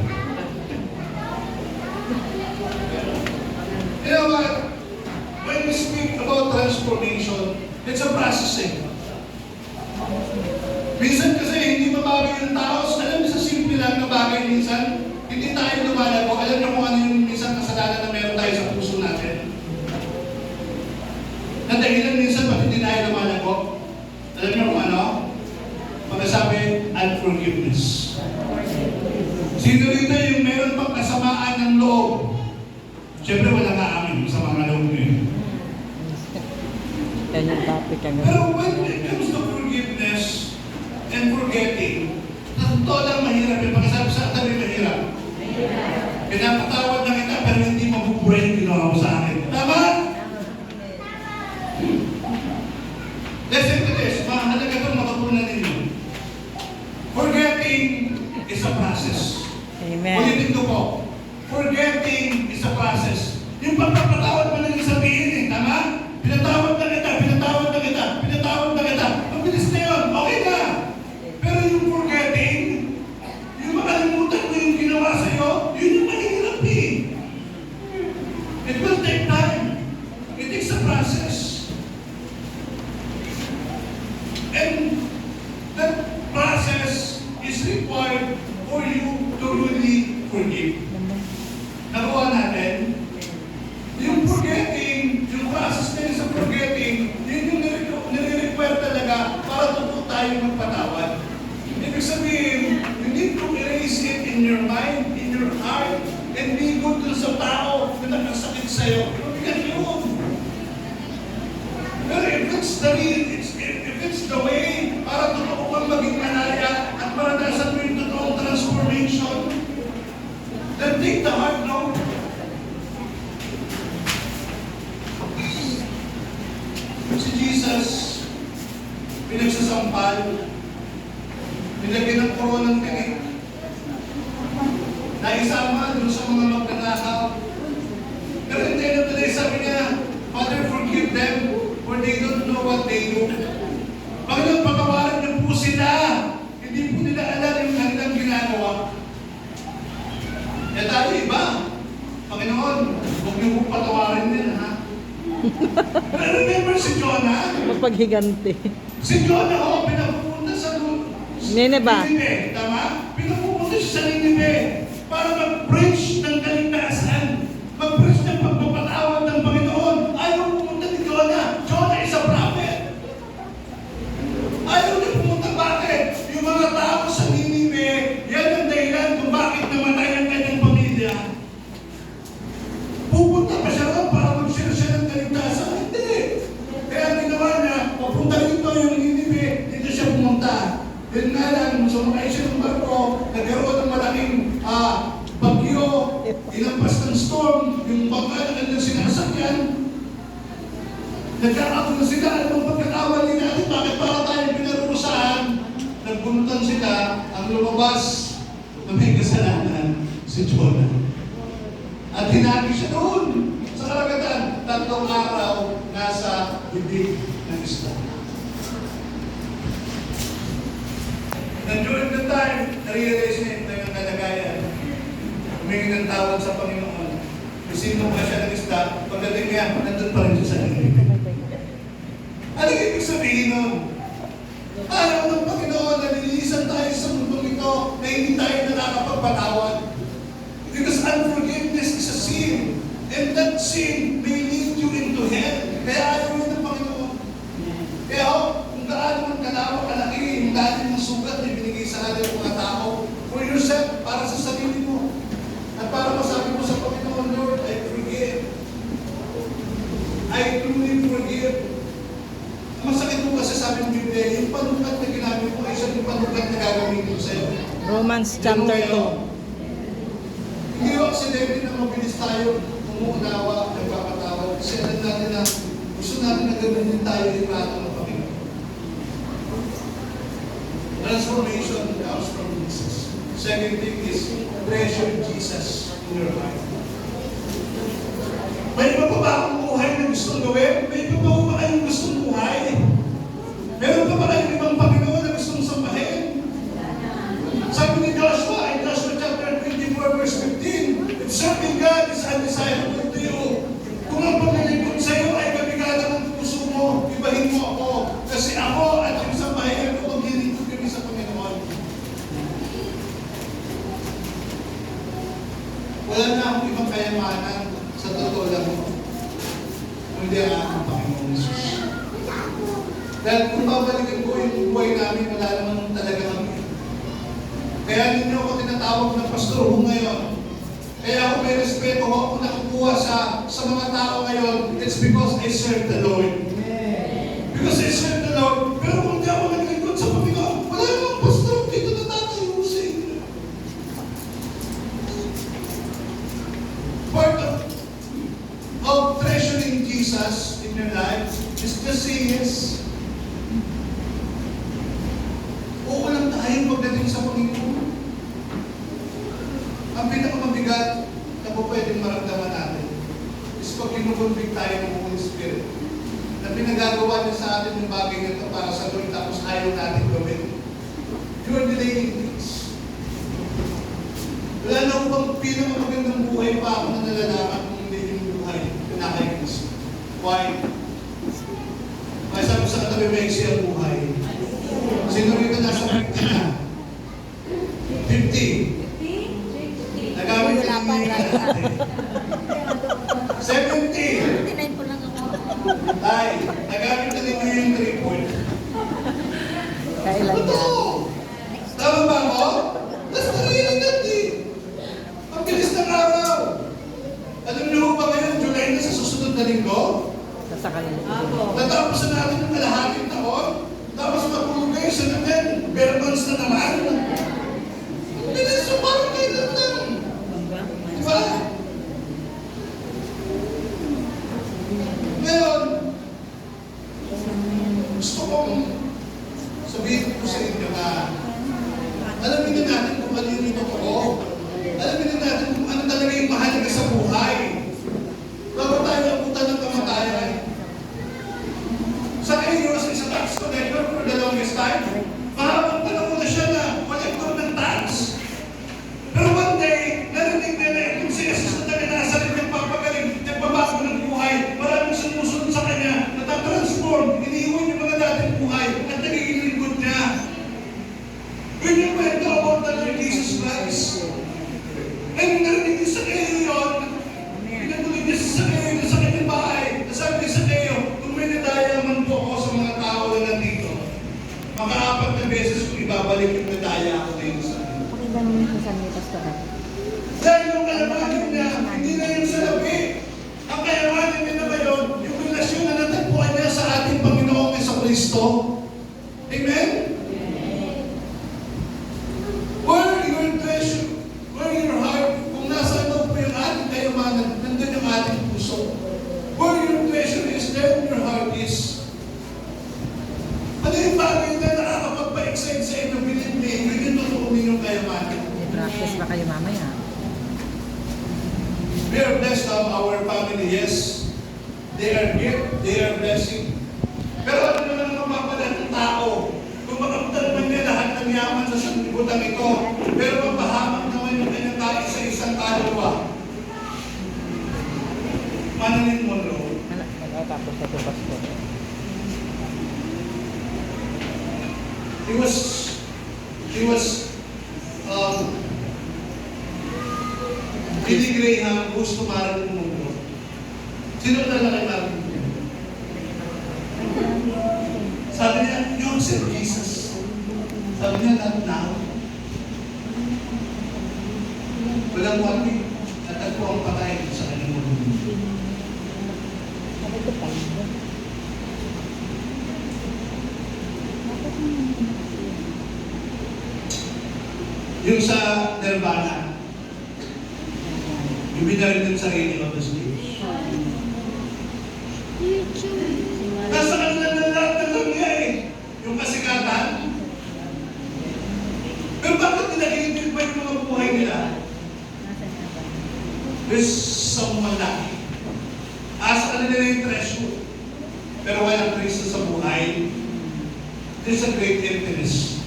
A: You know what? When we speak about transformation, it's a process. Minsan kasi hindi mabagay yung tao. Alam mo sa simple lang na bagay minsan, hindi tayo lumalago. Alam niyo kung ano yung minsan kasalanan na meron tayo sa puso natin? Na dahilan minsan ba't hindi tayo lumalago? Alam niyo kung ano? Pagkasabi, unforgiveness. Sino rito yung meron pang kasamaan ng loob? Siyempre wala nga amin sa mga loob nyo.
B: Yan yung topic ang
A: Pero when it comes to forgiveness and forgetting, totoo lang mahirap yung pagkasabi sa tabi mahirap. Pinapatawad na kita pero hindi mabubuhay yung ginawa mo sa akin. Tama? Listen to this. Mahalaga itong matutunan ninyo. Forgetting is a process.
B: Amen.
A: Ulitin ko po. Forgetting is a process. Yung pagpapatawad mo lang yung sabihin tama? Pinatawad na kita, pinatawad na kita, pinatawad na kita. Mabilis na yun, okay na. Pero yung forgetting, yung makalimutan mo yung ginawa sa'yo, yun yung mahirap eh. It will take time. It takes a process. And that process is required for you to really forgive. Nagawa natin, yung forgetting, yung process nila sa forgetting, yun yung nire-require talaga para totoo tayo magpatawad. Ibig sabihin, you need to erase it in your mind, in your heart, and be good dun sa tao na nagkasakit sa'yo. Mabigat yun. Pero if it's the way para totoo kang maging malaya at maranasan mo yung totoong transformation, then take the heart, no? Si Jesus, pinagsasampal, nilagyan ng koronang tinik, naisama doon sa mga magnanakaw. Pero at the end of the day, sabi niya, Father, forgive them, for they don't know what they do. Panginoon, patawaran niyo po sila. Hindi po nila alam yung kanilang ginagawa. Kaya tayo iba. Panginoon, huwag niyo po patawarin nila, ha? Pero remember si Jonah?
B: Mapaghiganti.
A: Si Jonah, pinapupunta sa
B: Nineveh.
A: Nineveh, tama? Pinapupunta siya sa Nineveh para mag-preach ng kaligtasan. Mag-preach ng pagpapatawad ng Panginoon. Ayaw pumunta ni Jonah. Jonah is a prophet. Ayaw niya pumunta. Bakit? Yung mga tao sa Nineveh, yan ang dahilan kung bakit namatay ang kanyang pamilya. Pupunta pa siya ron para mag-share siya ng kaligtasan? Hindi. Kaya ang ginawa niya, papunta rito yung Nineveh, dito siya pumunta. Yun nga lang, sumakay siya ng barko, nagkaroon ng malaking bagyo, inampas ng storm, yung bangka na kanyang sinasakyan. Nagkakaroon na sila, anong pagkakawali natin, bakit para tayo pinarurusahan? Nagbunutan sila, ang lumabas na may kasalanan, si Jonah. At hinagi siya doon sa karagatan, 3 araw nasa bibig ng isla. And during the time, na-realize niya ito yung kalagayan. Humingi ng tawad sa Panginoon. Isinong ka siya ng isla, pagdating niya, nandun pa rin siya sa Nineveh. Ano ibig sabihin nun? Ayaw ng Panginoon na nililisan tayo sa mundong ito na hindi tayo nakakapagpatawad. Because unforgiveness is a sin. And that sin may lead you into hell. Kaya ayaw sabi ng Biblia, yung panukat na ginamit mo ay isang yung panukat na gagamitin ko sa'yo.
B: Romans chapter 2.
A: Hindi yung aksidente na mabilis tayo umuunawa, nagpapatawad. Kasi alam natin na gusto natin na gawin din tayo yung rato ng Panginoon. Transformation comes from Jesus. Second thing is, treasure Jesus in your heart. May iba pa ba akong buhay na gustong gawin? May iba pa ba kayong gustong buhay? Meron pa ba kayong ibang Panginoon na gustong sambahin? Sabi ni Joshua, in Joshua chapter 24 verse 15, if serving God is undesirable to you, kung ang paglilingkod sa iyo ay kabigatan ng puso mo, ibahin mo ako. Kasi ako at yung sambahin ko maglilingkod kami sa Panginoon. Wala na akong ibang kayamanan sa totoo lang mo. Kundi ang aking Panginoon Jesus. Dahil kung babalikan ko yung buhay namin, wala naman talaga kami. Kaya ninyo ako tinatawag ng pastor ho ngayon. Kaya ako may respeto ho ako nakukuha sa mga tao ngayon. It's because I serve the Lord. Because I serve the Lord. Pero kung di ako naglingkod sa Panginoon, wala namang pastor dito na tatayo sa inyo. Part of treasuring Jesus in your life is to see His. Oo lang tayo pagdating sa Panginoon. Ang pinakamabigat na po pwedeng maramdaman natin is pag kinukonvict tayo ng Holy Spirit na pinagagawa niya sa atin yung bagay nito para sa Lord tapos ayaw natin gawin. You are delaying things. Wala na akong bang pinakamagandang buhay pa ako na nalalaman kung hindi yung buhay na kay Kristo. Why? Kaya sabi sa katabi, may ang buhay. Sino rito nasa 50 na? 50. Nagamit yung natin. 70.
B: 59 po lang ako.
A: Tay, nagamit na ninyo yung report.
B: Kailan yan?
A: Totoo! Tama ba ako? That's the reality. Ang bilis ng araw. Alam niyo ba ngayon, July na sa susunod na linggo?
B: Nasa kanila.
A: Natapos na natin yung kalahating taon. Tapos matulog kayo sa natin. Bare months na naman. Hindi na so parang kailan lang. Diba? Ngayon, gusto kong sabihin ko sa inyo na alamin na natin kung ano yung totoo. Alamin na natin kung ano talaga yung mahalaga sa buhay. Bago tayo napunta ng kamatayan. Sa kayo, sa isang tax collector for the longest time, mahabang panahon na siya na collector ng tax. Pero one day, narinig nila itong si Jesus na naganasalit ng papagaling, nagbabago ng buhay, maraming sumusunod sa kanya, natatransform, iniiwan yung mga dating buhay, at nagiging lingkod niya. Yun yung kwento about the Lord Jesus Christ. And narinig niya sa kayo yun, pinatuloy niya sa kayo na sa kanyang bahay, nasabi niya sa kayo, kung may nadaya naman po ako sa mga tao na nandito, maka-4 na beses kung ibabalik yung nadaya ako dito sa akin.
B: Pakinggan mo yung kasama ni Pastor.
A: Dahil yung kalamanin niya, hindi na yung salapi. Ang kayamanin niya na ngayon, yung relasyon na natagpuan niya sa ating Panginoong Kristo. Amen? Where your treasure, where your heart, kung nasa loob po yung ating kayamanan, nandun yung ating puso. Where your treasure is, there your heart is. Ano yung bagay na nakakapagpa-excite sa inyo, believe me, yun yung totoo ninyong kayamanan.
B: Practice ba kayo mamaya?
A: We are blessed to have our family, yes. They are gift, they are blessing. Pero ano naman ang mapapala ng tao? Kung makamta naman niya lahat ng yaman sa sanlibutan ito, pero mapahamak naman yung kanyang tayo sa isang kaluluwa. Marilyn Monroe.
B: Tapos sa ito, Pastor.
A: He was Billy Graham who's to Marilyn Monroe. Sino na lang kay Marilyn Monroe? Sabi niya, you accept Jesus. Sabi niya, not now. Walang wali. Natagpo ang patay sa kanyang mundo. Yung sa Nirvana, yung binarin yung sarili on the stage. Nasa kanila na lahat ng langya eh. Yung kasikatan. Pero bakit nilagay pa yung mga buhay nila? There's someone lucky. Asa kanila yung treasure. Pero walang treasure sa buhay. There's a great emptiness.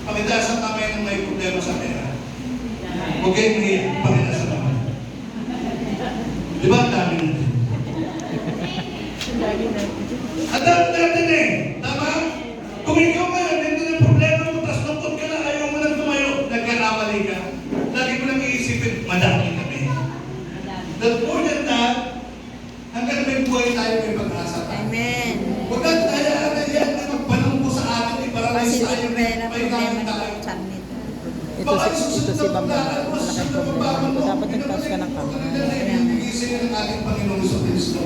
A: Pakita sa kamay ng may problema sa pera. Huwag kayong mahiya. Pakita sa kamay. Di ba ang dami natin? Ang dami natin eh. Tama? Kung ikaw ngayon, hindi na problema mo, tapos lungkot ka na, ayaw mo lang tumayo, nagkakamali ka. Lagi mo lang iisipin, madami kami. That more than that, hanggang may buhay tayo, may pag-asa tayo.
B: Amen.
A: Huwag natin hayaan na yan na magpanungko sa atin, iparalays tayo,
B: Positive na
A: may
B: problema
A: gamit
B: ni
A: tayo.
B: Chan nito.
C: Ito si Bamba, malaking problema. Dapat nagtaas ka ng kamay.
A: Ng ating Panginoon sa Kristo.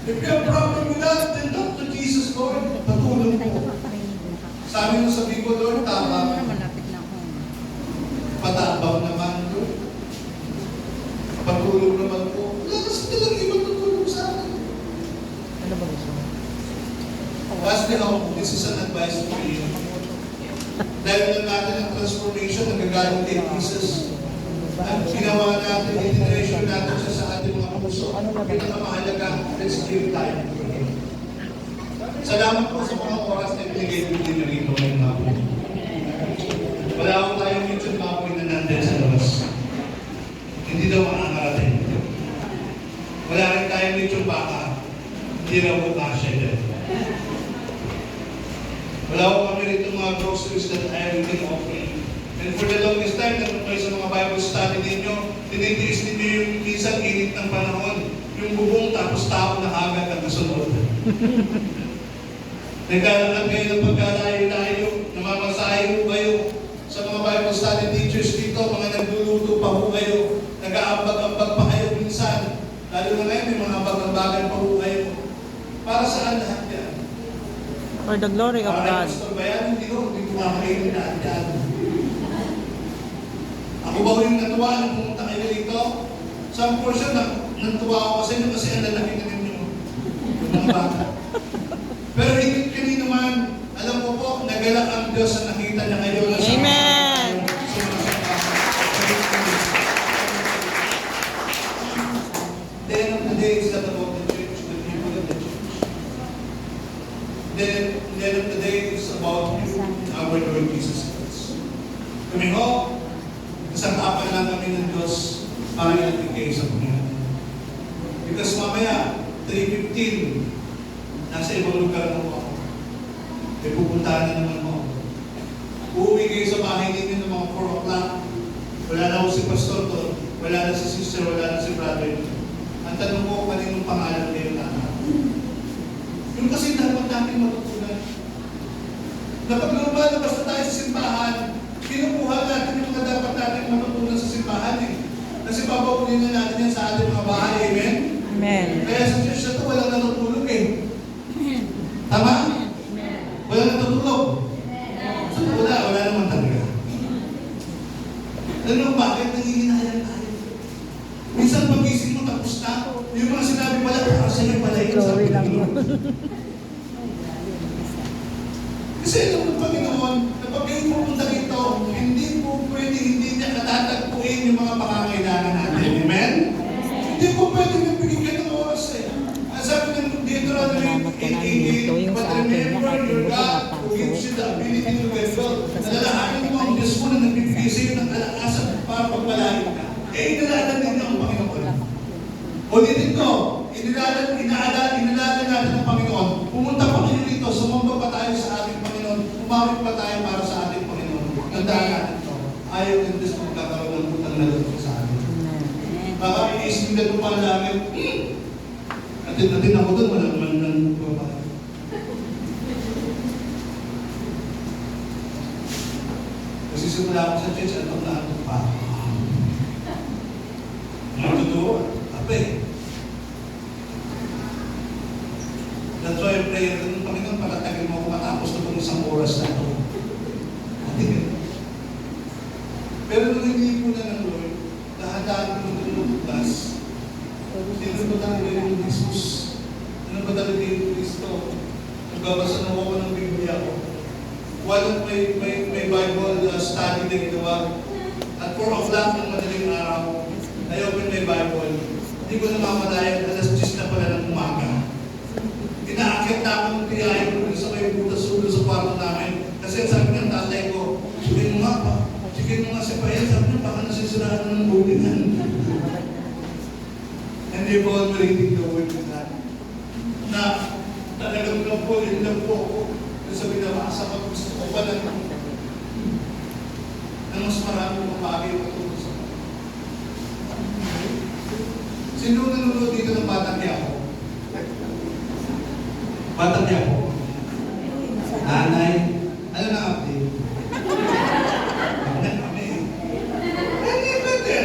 A: If you have a problem with that, then talk to Jesus, Lord. Patulong
B: Tayo
A: po.
B: paparinig na ka.
A: Sabi mo sa Bible, Lord, tama.
B: Malapit na ako.
A: Patabang naman, Lord. Patulong naman po. Wala kasi talagang ibang tutulong sa akin.
C: Ano ba gusto mo?
A: Lastly, this is an advice for you. Dahil lang natin ang transformation, nagagaling kay Jesus. At ginawa natin, integration natin siya sa ating mga puso. Pinakamahalaga, let's give time. Salamat po sa mga oras na binigay ko din rito ngayong hapon. Wala akong tayong YouTube mapoy na nandun sa labas. Hindi daw makakarating. Wala rin tayong YouTube baka. Hindi raw po kasya dyan. Wala ko kami rito mga groceries that I will be offering. And for the longest time, nagpapay sa mga Bible study ninyo, tinitiis ninyo yung minsan init ng panahon, yung bubong tapos tao na agad ang kasunod. Naglalakad kayo ng pagkalayo-layo, namamasahe kayo sa mga Bible study teachers dito, mga nagluluto pa po kayo, nag-aambag-ambag pa kayo minsan, lalo na ngayon may mga ambag-ambagan pa po kayo. Para saan lahat yan?
C: For the glory of
A: Para
C: God.
A: gusto ba yan? Hindi ko makakainin lahat yan. Ako ba yung natuwa nung pumunta kayo dito? Some portion natuwa ako sa inyo kasi ang lalaki na ninyo. Yung mga bata. Pero higit kanina naman, alam ko po, nagalak ang Diyos na nakita niya kayo.
C: Amen!
A: The end of the day is not about the church, the people of the church. The end of the day is about you, our Lord Jesus Christ. Kami ho, isang kapal lang kami ng Diyos para i-apigay sa Panginoon. Because mamaya, 3:15, nasa ibang lugar na ako. May pupuntahan na naman mo. Uuwi kayo sa bahay ninyo ng mga 4 o'clock. Wala na ako si Pastor to, wala na si Sister, wala na si Brother. Ang tanong ko, kaninong pangalan kayo na? Yung kasi dapat natin matutunan. Kapag lumalabas na tayo sa simbahan, kinukuha natin yung mga dapat natin matutunan sa simbahan eh. Kasi papaunin na natin yan sa ating mga bahay, amen?
C: Amen.
A: Kaya sa church na ito, walang natutulog eh. Tama? Walang natutulog. Wala naman talaga. Alam mo bakit? Nangihinayang tayo. Minsan pag-isip mo tapos na, yung mga sinabi pala, kasi may pala yun sa
C: Glory lang yun.
A: Kasi alam ng Panginoon, kapag kayo pupunta dito, hindi po pwede, hindi niya katatagpuin yung mga pangangailangan natin. Amen? Hindi po pwede nagbigay ng oras eh. Ang sabi ng Deuteronomy 8:18, but remember your God who gives you the ability to get well. Nalalahanin mo ang Diyos mo na nagbibigay sa iyo ng kalakasan para pagpalain ka. Eh, inalalan din ang Panginoon. Ulitin ko, inalalan natin ang Panginoon. Pumunta pa kayo dito, sumamba pa tayo sa ating Panginoon, umawit pa tayo para sa ating Panginoon. Tandaan natin ito. Ayaw ng Diyos magkakaroon ng utang na loob sa atin. Baka iisip na ito pang langit. Atin ako doon, wala naman ng babae. Kasi simula ako sa church, antok na antok pa. Ang totoo, ape. That's why I pray, Panginoon, patatagin mo ako matapos na itong isang oras na ito. butas. Sino ba talaga yung Jesus? Ano ba talaga yung Kristo? Nagbabasa na ako ng Biblia ko. Walang may Bible study na ginawa. At 4 o'clock ng madaling araw, I open my Bible. Hindi ko na mamalayan, alas 10 na pala ng umaga. Inaakit na ako ng tiyahin ko sa may butas ulo sa kwarto namin. Kasi sabi ng tatay ko, sige mo nga pa. Sige mo nga si Payan. Sabi niya, baka nasisiraan ng bulingan. And they've all reading the word of God. Na talagang napunin lang po ako. Sabi na maasa ko, gusto ko pa lang na mas marami mga bagay matulog sa mga. Sino nanonood dito ng Batang Quiapo? Batang Quiapo? Nanay? Ano na update? Hindi pwede.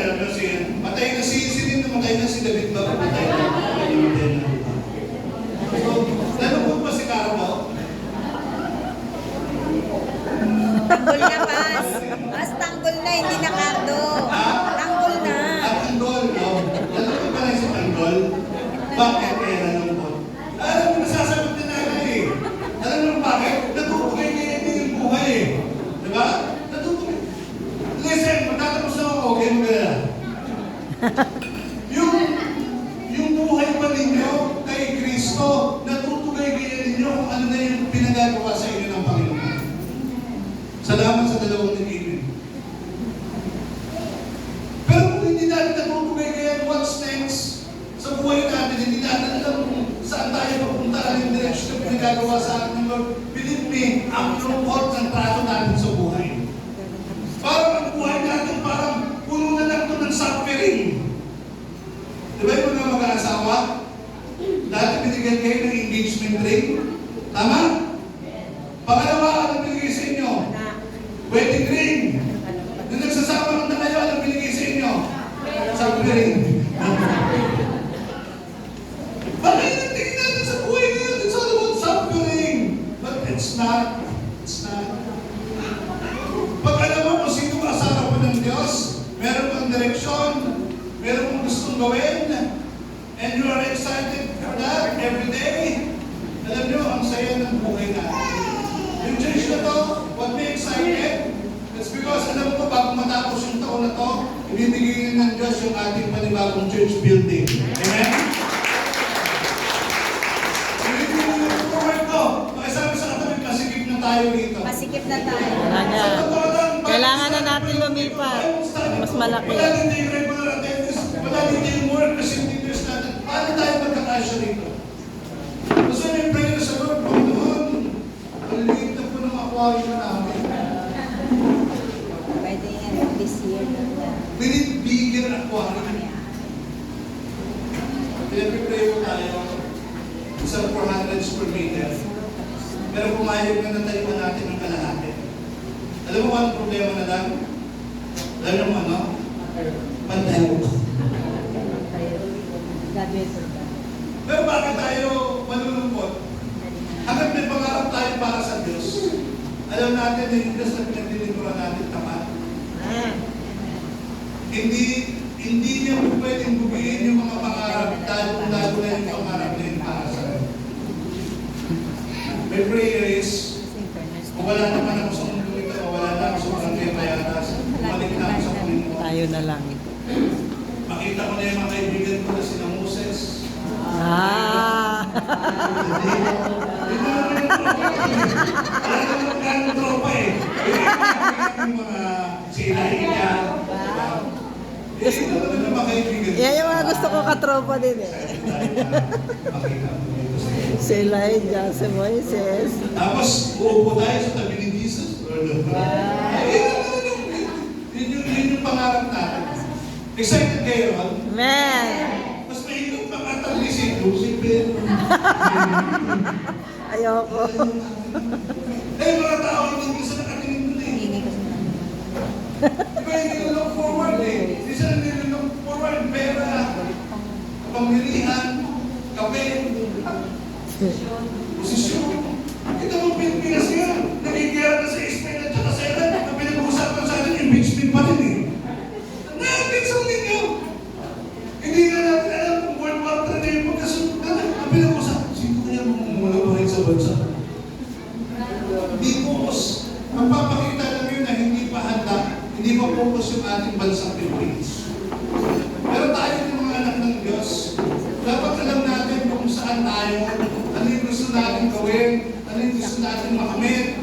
A: Matay na si Sinin, matay na si David ba? Matay na. So, nanonood pa si Carabao?
B: Tanggol na, Pas. Pas, tanggol na, hindi na Cardo. Tanggol na.
A: Tanggol, no? Alam mo ba na si Tanggol? Bakit kaya nalungkot? Alam mo, nasasagot na nanay eh. Alam mo bakit? Natutugay kaya din yung buhay eh. Diba? Natutugay. Listen, matatapos na ako, okay mo gala. Yung buhay pa ninyo kay Kristo, natutugay kaya ninyo kung ano na yung pinagagawa sa inyo ng Panginoon. Salamat sa dalawang nag-ibig. Pero kung hindi natin natutugay kaya what's next sa buhay natin, hindi natin alam kung saan tayo papunta, yung direction na pinagagawa sa atin ng Lord, believe me, ang lungkot ng trato natin sa buhay. Parang ang buhay natin, parang puno na lang ito ng suffering. Di ba yung mga mag-aasawa? Dati binigyan kayo ng engagement ring. Tama? Pangalawa, ano binigay sa inyo? Wedding ring. Nung nagsasama na kayo, anong binigay sa inyo? Suffering. Bakit nagtingin natin sa buhay ngayon? It's all about suffering. But it's not. It's not. Pag alam mo kung sino ka sa harapan ng Diyos, meron kang direksyon, meron kang gustong gawin, and you are excited for that every day, alam nyo, ang saya ng buhay natin. Yung church na to, what me excited? That's because alam ko, bago matapos yung taon na to, ibibigay ng Diyos yung ating panibagong church building. Amen? Ibibigay ng forward ko. Makisabi sa katabi, masikip na tayo dito.
B: Masikip na tayo.
C: Kailangan na natin lumipat. Mas malaki.
A: Wala din yung regular attendance. Wala din yung more procedures natin. Paano tayo magkakasya dito? Gusto niyo yung prayer sa Lord, Panginoon, ang liit na po ng aquarium namin.
B: Pwede yan this year.
A: We need bigger aquarium. Pinag-pray po tayo sa 400 square meter. Pero pumayag na natayuan natin ng kalahati. Alam mo anong problema na lang? Alam mo ano? Pantayo. Pero bakit tayo malulungkot? Hanggang may pangarap tayo para sa Diyos. Alam natin na yung Diyos na pinaglilingkuran natin tapat. Hindi niya po pwedeng bugiin yung mga pangarap, lalo na yung pangarap na yun para sa Diyos. My prayer is, kung wala naman ako sa mundo ito, o wala na ako sa barangay Payatas, bumalik na ako sa Panginoon.
C: Tayo na lang.
A: Makita ko na yung mga kaibigan ko na sina Moses. Alam mo kung tropa eh. Yung mga sila-ila. Ito naman yung mga kaibigan.
C: Yan yung mga gusto ko katropa din eh. Si Elijah, si Moises.
A: Tapos, uupo tayo sa tabi ni Jesus. Yun yung pangarap natin. Excited kayo, Ron?
C: Amen.
A: Mas mahirap makatali si Lucifer.
C: Ayoko.
A: Mga tao yung isa nakatingin doon eh. Diba yung nilook forward eh. Isa na nilook forward, pera, pamilihan, kape, posisyon. Ito mo Pilipinas nga, nagigiyara na sa Spain at saka sa Iran, na pinag-uusapan sa atin, impeachment pa rin eh. Na-impeach ang ninyo. sa bansa. Hindi focus. Magpapakita lang yun na hindi pa handa, hindi pa focus yung ating bansang Pilipinas. Pero tayo yung mga anak ng Diyos, dapat alam natin kung saan tayo, ano yung gusto natin gawin, ano yung gusto natin makamit.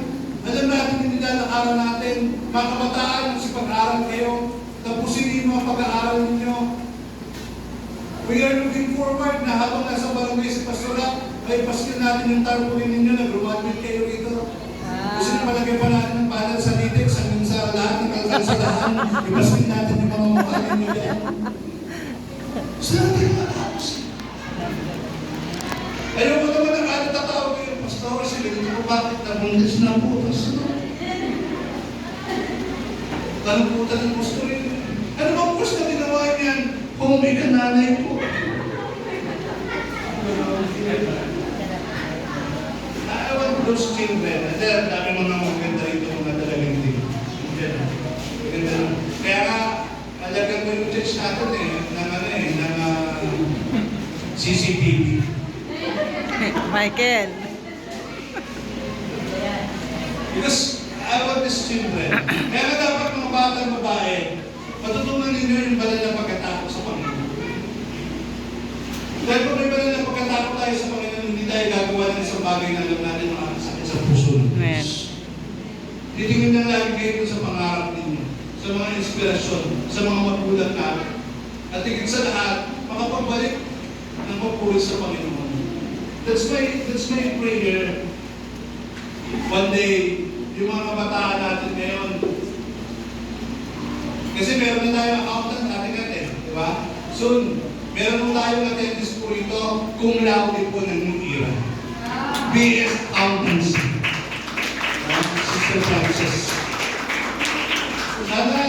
A: Alam natin yung nilalakaran natin, mga kabataan, magsipag-aral kayo, tapusin yung mga pag-aaral ninyo. We are looking forward na habang nasa barangay si Pastorat, ay paskil natin yung tarpaulin ninyo na graduate kayo rito. Gusto nyo palagay pa natin ng banner sa Litex hanggang sa lahat ng kalsadahan, ipaskil natin yung mga mukha ninyo yan. Gusto natin matapos. Ayaw mo naman ang ating tatawag kayo, Pastor, sila dito ko bakit nabuntis na po. Kaluputan ng gusto rin. Ano bang gusto na ginawa niyan? Kung may kananay po. I want those children. At dami mga maganda rito, mga talagang din. Kaya nga, malagang mo yung church natin ng CCTV.
C: Michael.
A: Because I want these children. Kaya nga dapat mga batang babae, matutunan ninyo yung banal na pagkatakot sa Panginoon. Dahil kung may banal na pagkatakot tayo sa Panginoon, hindi tayo gagawa ng isang bagay na alam natin makakasakit sa puso ng Diyos. Titingin na lagi kayo sa pangarap ninyo, sa mga inspirasyon, sa mga magulang natin. At higit sa lahat, makapagbalik ng papuri sa Panginoon. That's my prayer. One day, yung mga kabataan natin ngayon, kasi meron na tayong accountant natin, di ba? Soon, meron na tayong attendance po rito, kung laude po ng Nutira. BS Accountancy. Sister Francis. Sana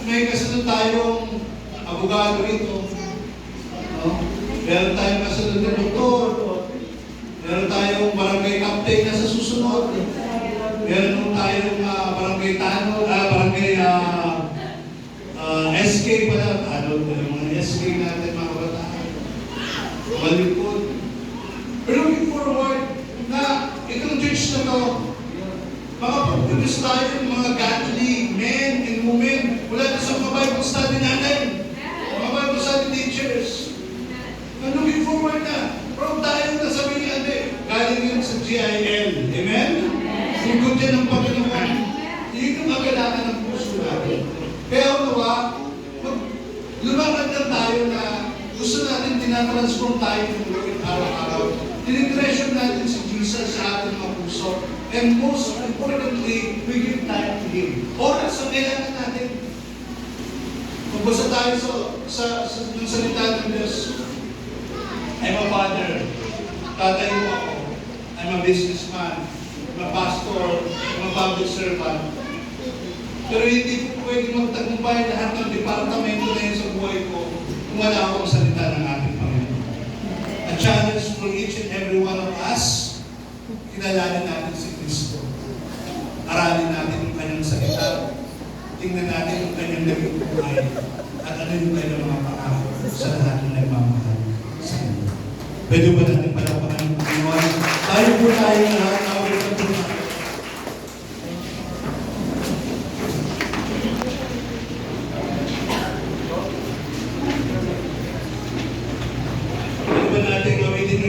A: may kasunod tayong abogado rito. Meron tayong kasunod na doktor. Meron tayong barangay captain na sa susunod. Meron tayong barangay tanong, barangay SK pala, yung mga SK natin, mga kabataan. Malikod. We're looking forward na itong church na to, makapag-produce tayo ng mga godly men and women mula sa mga Bible study natin, mga Bible study teachers. I'm looking forward na. Proud tayo na sabi ni Ate, galing yun sa GIL. Amen? Singkot yan ng Panginoon. Yun yung agalakan ng puso natin. Kaya unawa, lumakad lang tayo na gusto natin tinatransform tayo ng gawin araw-araw. Tinitreasure natin si Jesus sa ating mga puso. And most importantly, we give time to Him. Oras ang kailangan natin. Magbasa tayo sa salita ng Diyos. I'm a father. Tatay mo ako. I'm a businessman. I'm a pastor. I'm a public servant. Pero hindi po pwede magtagumpay lahat ng departamento na yun sa buhay ko kung wala akong salita ng ating Panginoon. A challenge for each and every one of us, kilalanin natin si Kristo. Aralin natin yung kanyang salita. Tingnan natin yung kanyang naging buhay. At ano yung kanyang mga pangako sa lahat ng nagmamahal sa kanya. Pwede ba natin palapakan ng Panginoon? Tayo po tayo lahat na awit ng Panginoon.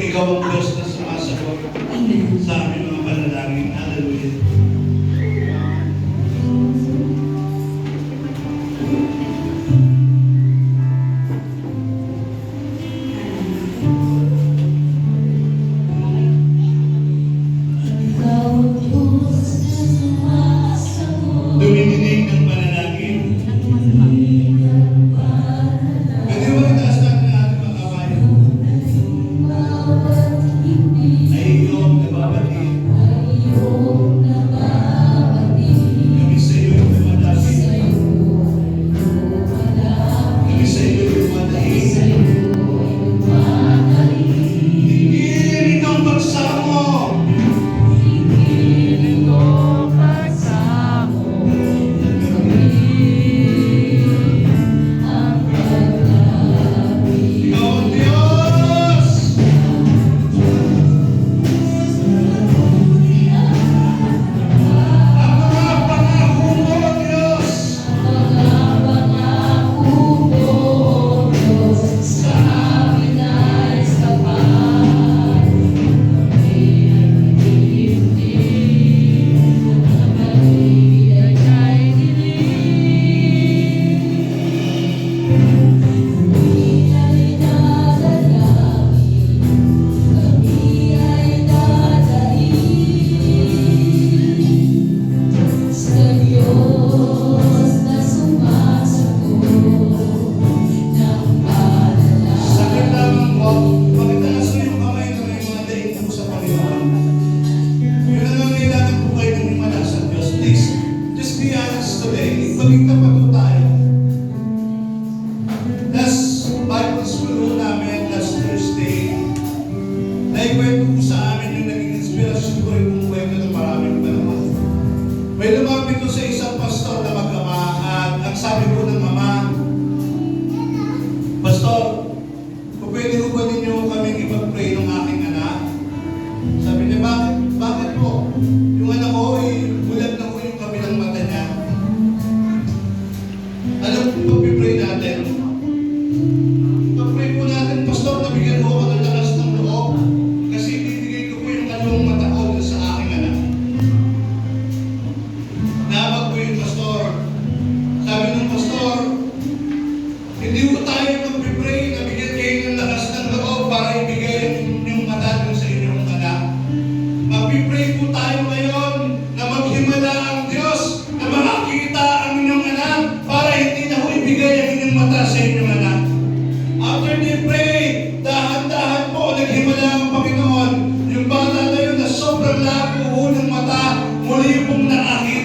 A: Ikaw ang Diyos na sumasagot sa aming mga panalangin. Hallelujah. Dumininig ng panalangin. Pwede mo rin taas natin ang ating mga kabayan. Ay iyong nababatid.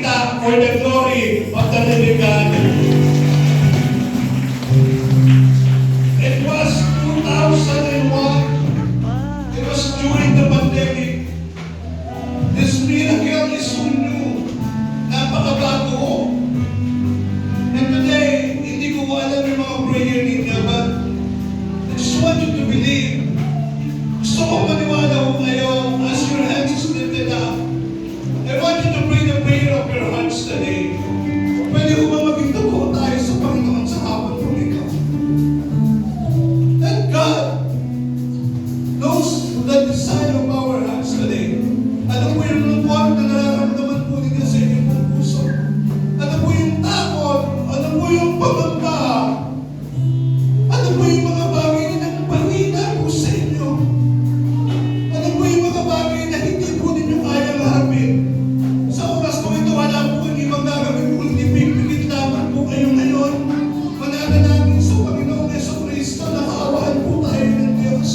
A: ipakita for the glory of the living God. It was 2001. It was during the pandemic. This miracle is so new. Napakabago ko. And today, hindi ko alam yung mga prayer ninyo, but I just want you to believe. Gusto ko maniwala ko kayo as your hands is lifted up. I want you to pray the prayer of your hearts today. Pwede ko ba maging totoo tayo sa Panginoon sa hapon kung ikaw? That God knows the desire of our hearts today. Ano po yung lungkot na nararamdaman po ninyo sa inyong puso? Ano po yung takot? Ano po yung pangamba? Ano po yung mga bagay na nagpahina po sa inyo? Ano po yung mga bagay na hindi po ninyo kayang harapin? Sa oras po ito, wala po ang ibang gagawin po, hindi pipigit lamang po kayo ngayon. Mananalangin sa Panginoong Jesucristo na kaawaan po tayo ng Diyos.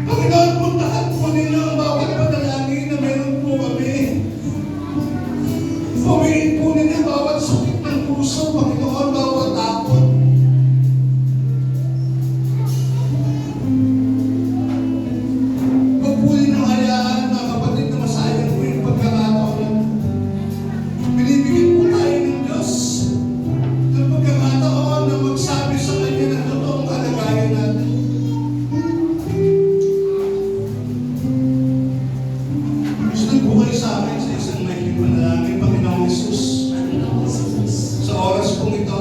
A: Panginoon, puntahan po ninyo ang bawat panalangin na meron po kami. Pawiin po ninyo bawat sakit ng puso, Panginoon, bawat takot. Huwag po ninyo hayaan, mga kapatid, na masayang po yung pagkakataon. Binibigyan po tayo ng Diyos ng pagkakataon na magsabi sa Kanya ng totoong kalagayan natin. Gusto po kayo sa akin sa isang maikling panalangin, Panginoong Jesus. Sa oras pong ito,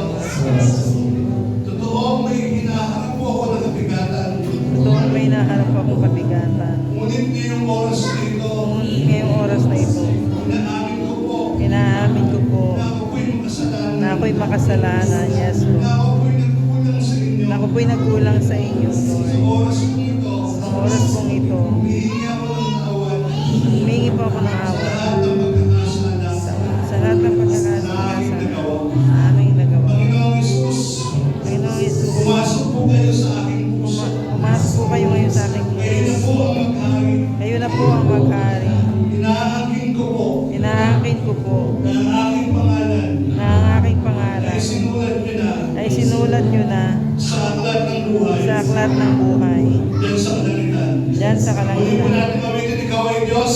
A: totoo may hinaharap po ako ng kabigatan.
C: Totoo may naharap ako kabigatan.
A: Ngunit ngayong oras na ito,
C: Ngayong oras na ito,
A: inaamin ko po
C: inaamin ko po
A: na ako po'y makasalanan.
C: na ako'y makasalanan, yes
A: Na
C: Lord.
A: ako po'y nagkukulang sa inyo.
C: Na ako po'y nagkulang sa inyo,
A: Sa
C: Lord.
A: oras pong ito,
C: Sa oras pong ito,
A: humihingi ako ng tawad
C: humingi po ako ng
A: sa
C: awa
A: lahat ng pagkakasala
C: sa lahat ng
A: na
C: pagkakasala
A: aking nagawa.
C: na aming nagawa.
A: Panginoong Jesus,
C: Panginoong Yesus,
A: pumasok po kayo sa aking puso.
C: pumasok po kayo ngayon sa aking
A: Kayo na
C: puso.
A: po ang maghari.
C: Kayo na po ang maghari.
A: Inaangkin ko po
C: Inaakin ko po
A: na ang aking pangalan
C: na ang aking
A: ay
C: pangalan
A: sinulat niyo na
C: ay sinulat nyo na
A: sa aklat ng buhay
C: sa aklat ng buhay
A: diyan sa kalangitan.
C: diyan sa
A: Muli po
C: kalangitan.
A: natin gamitin, ikaw ay Diyos.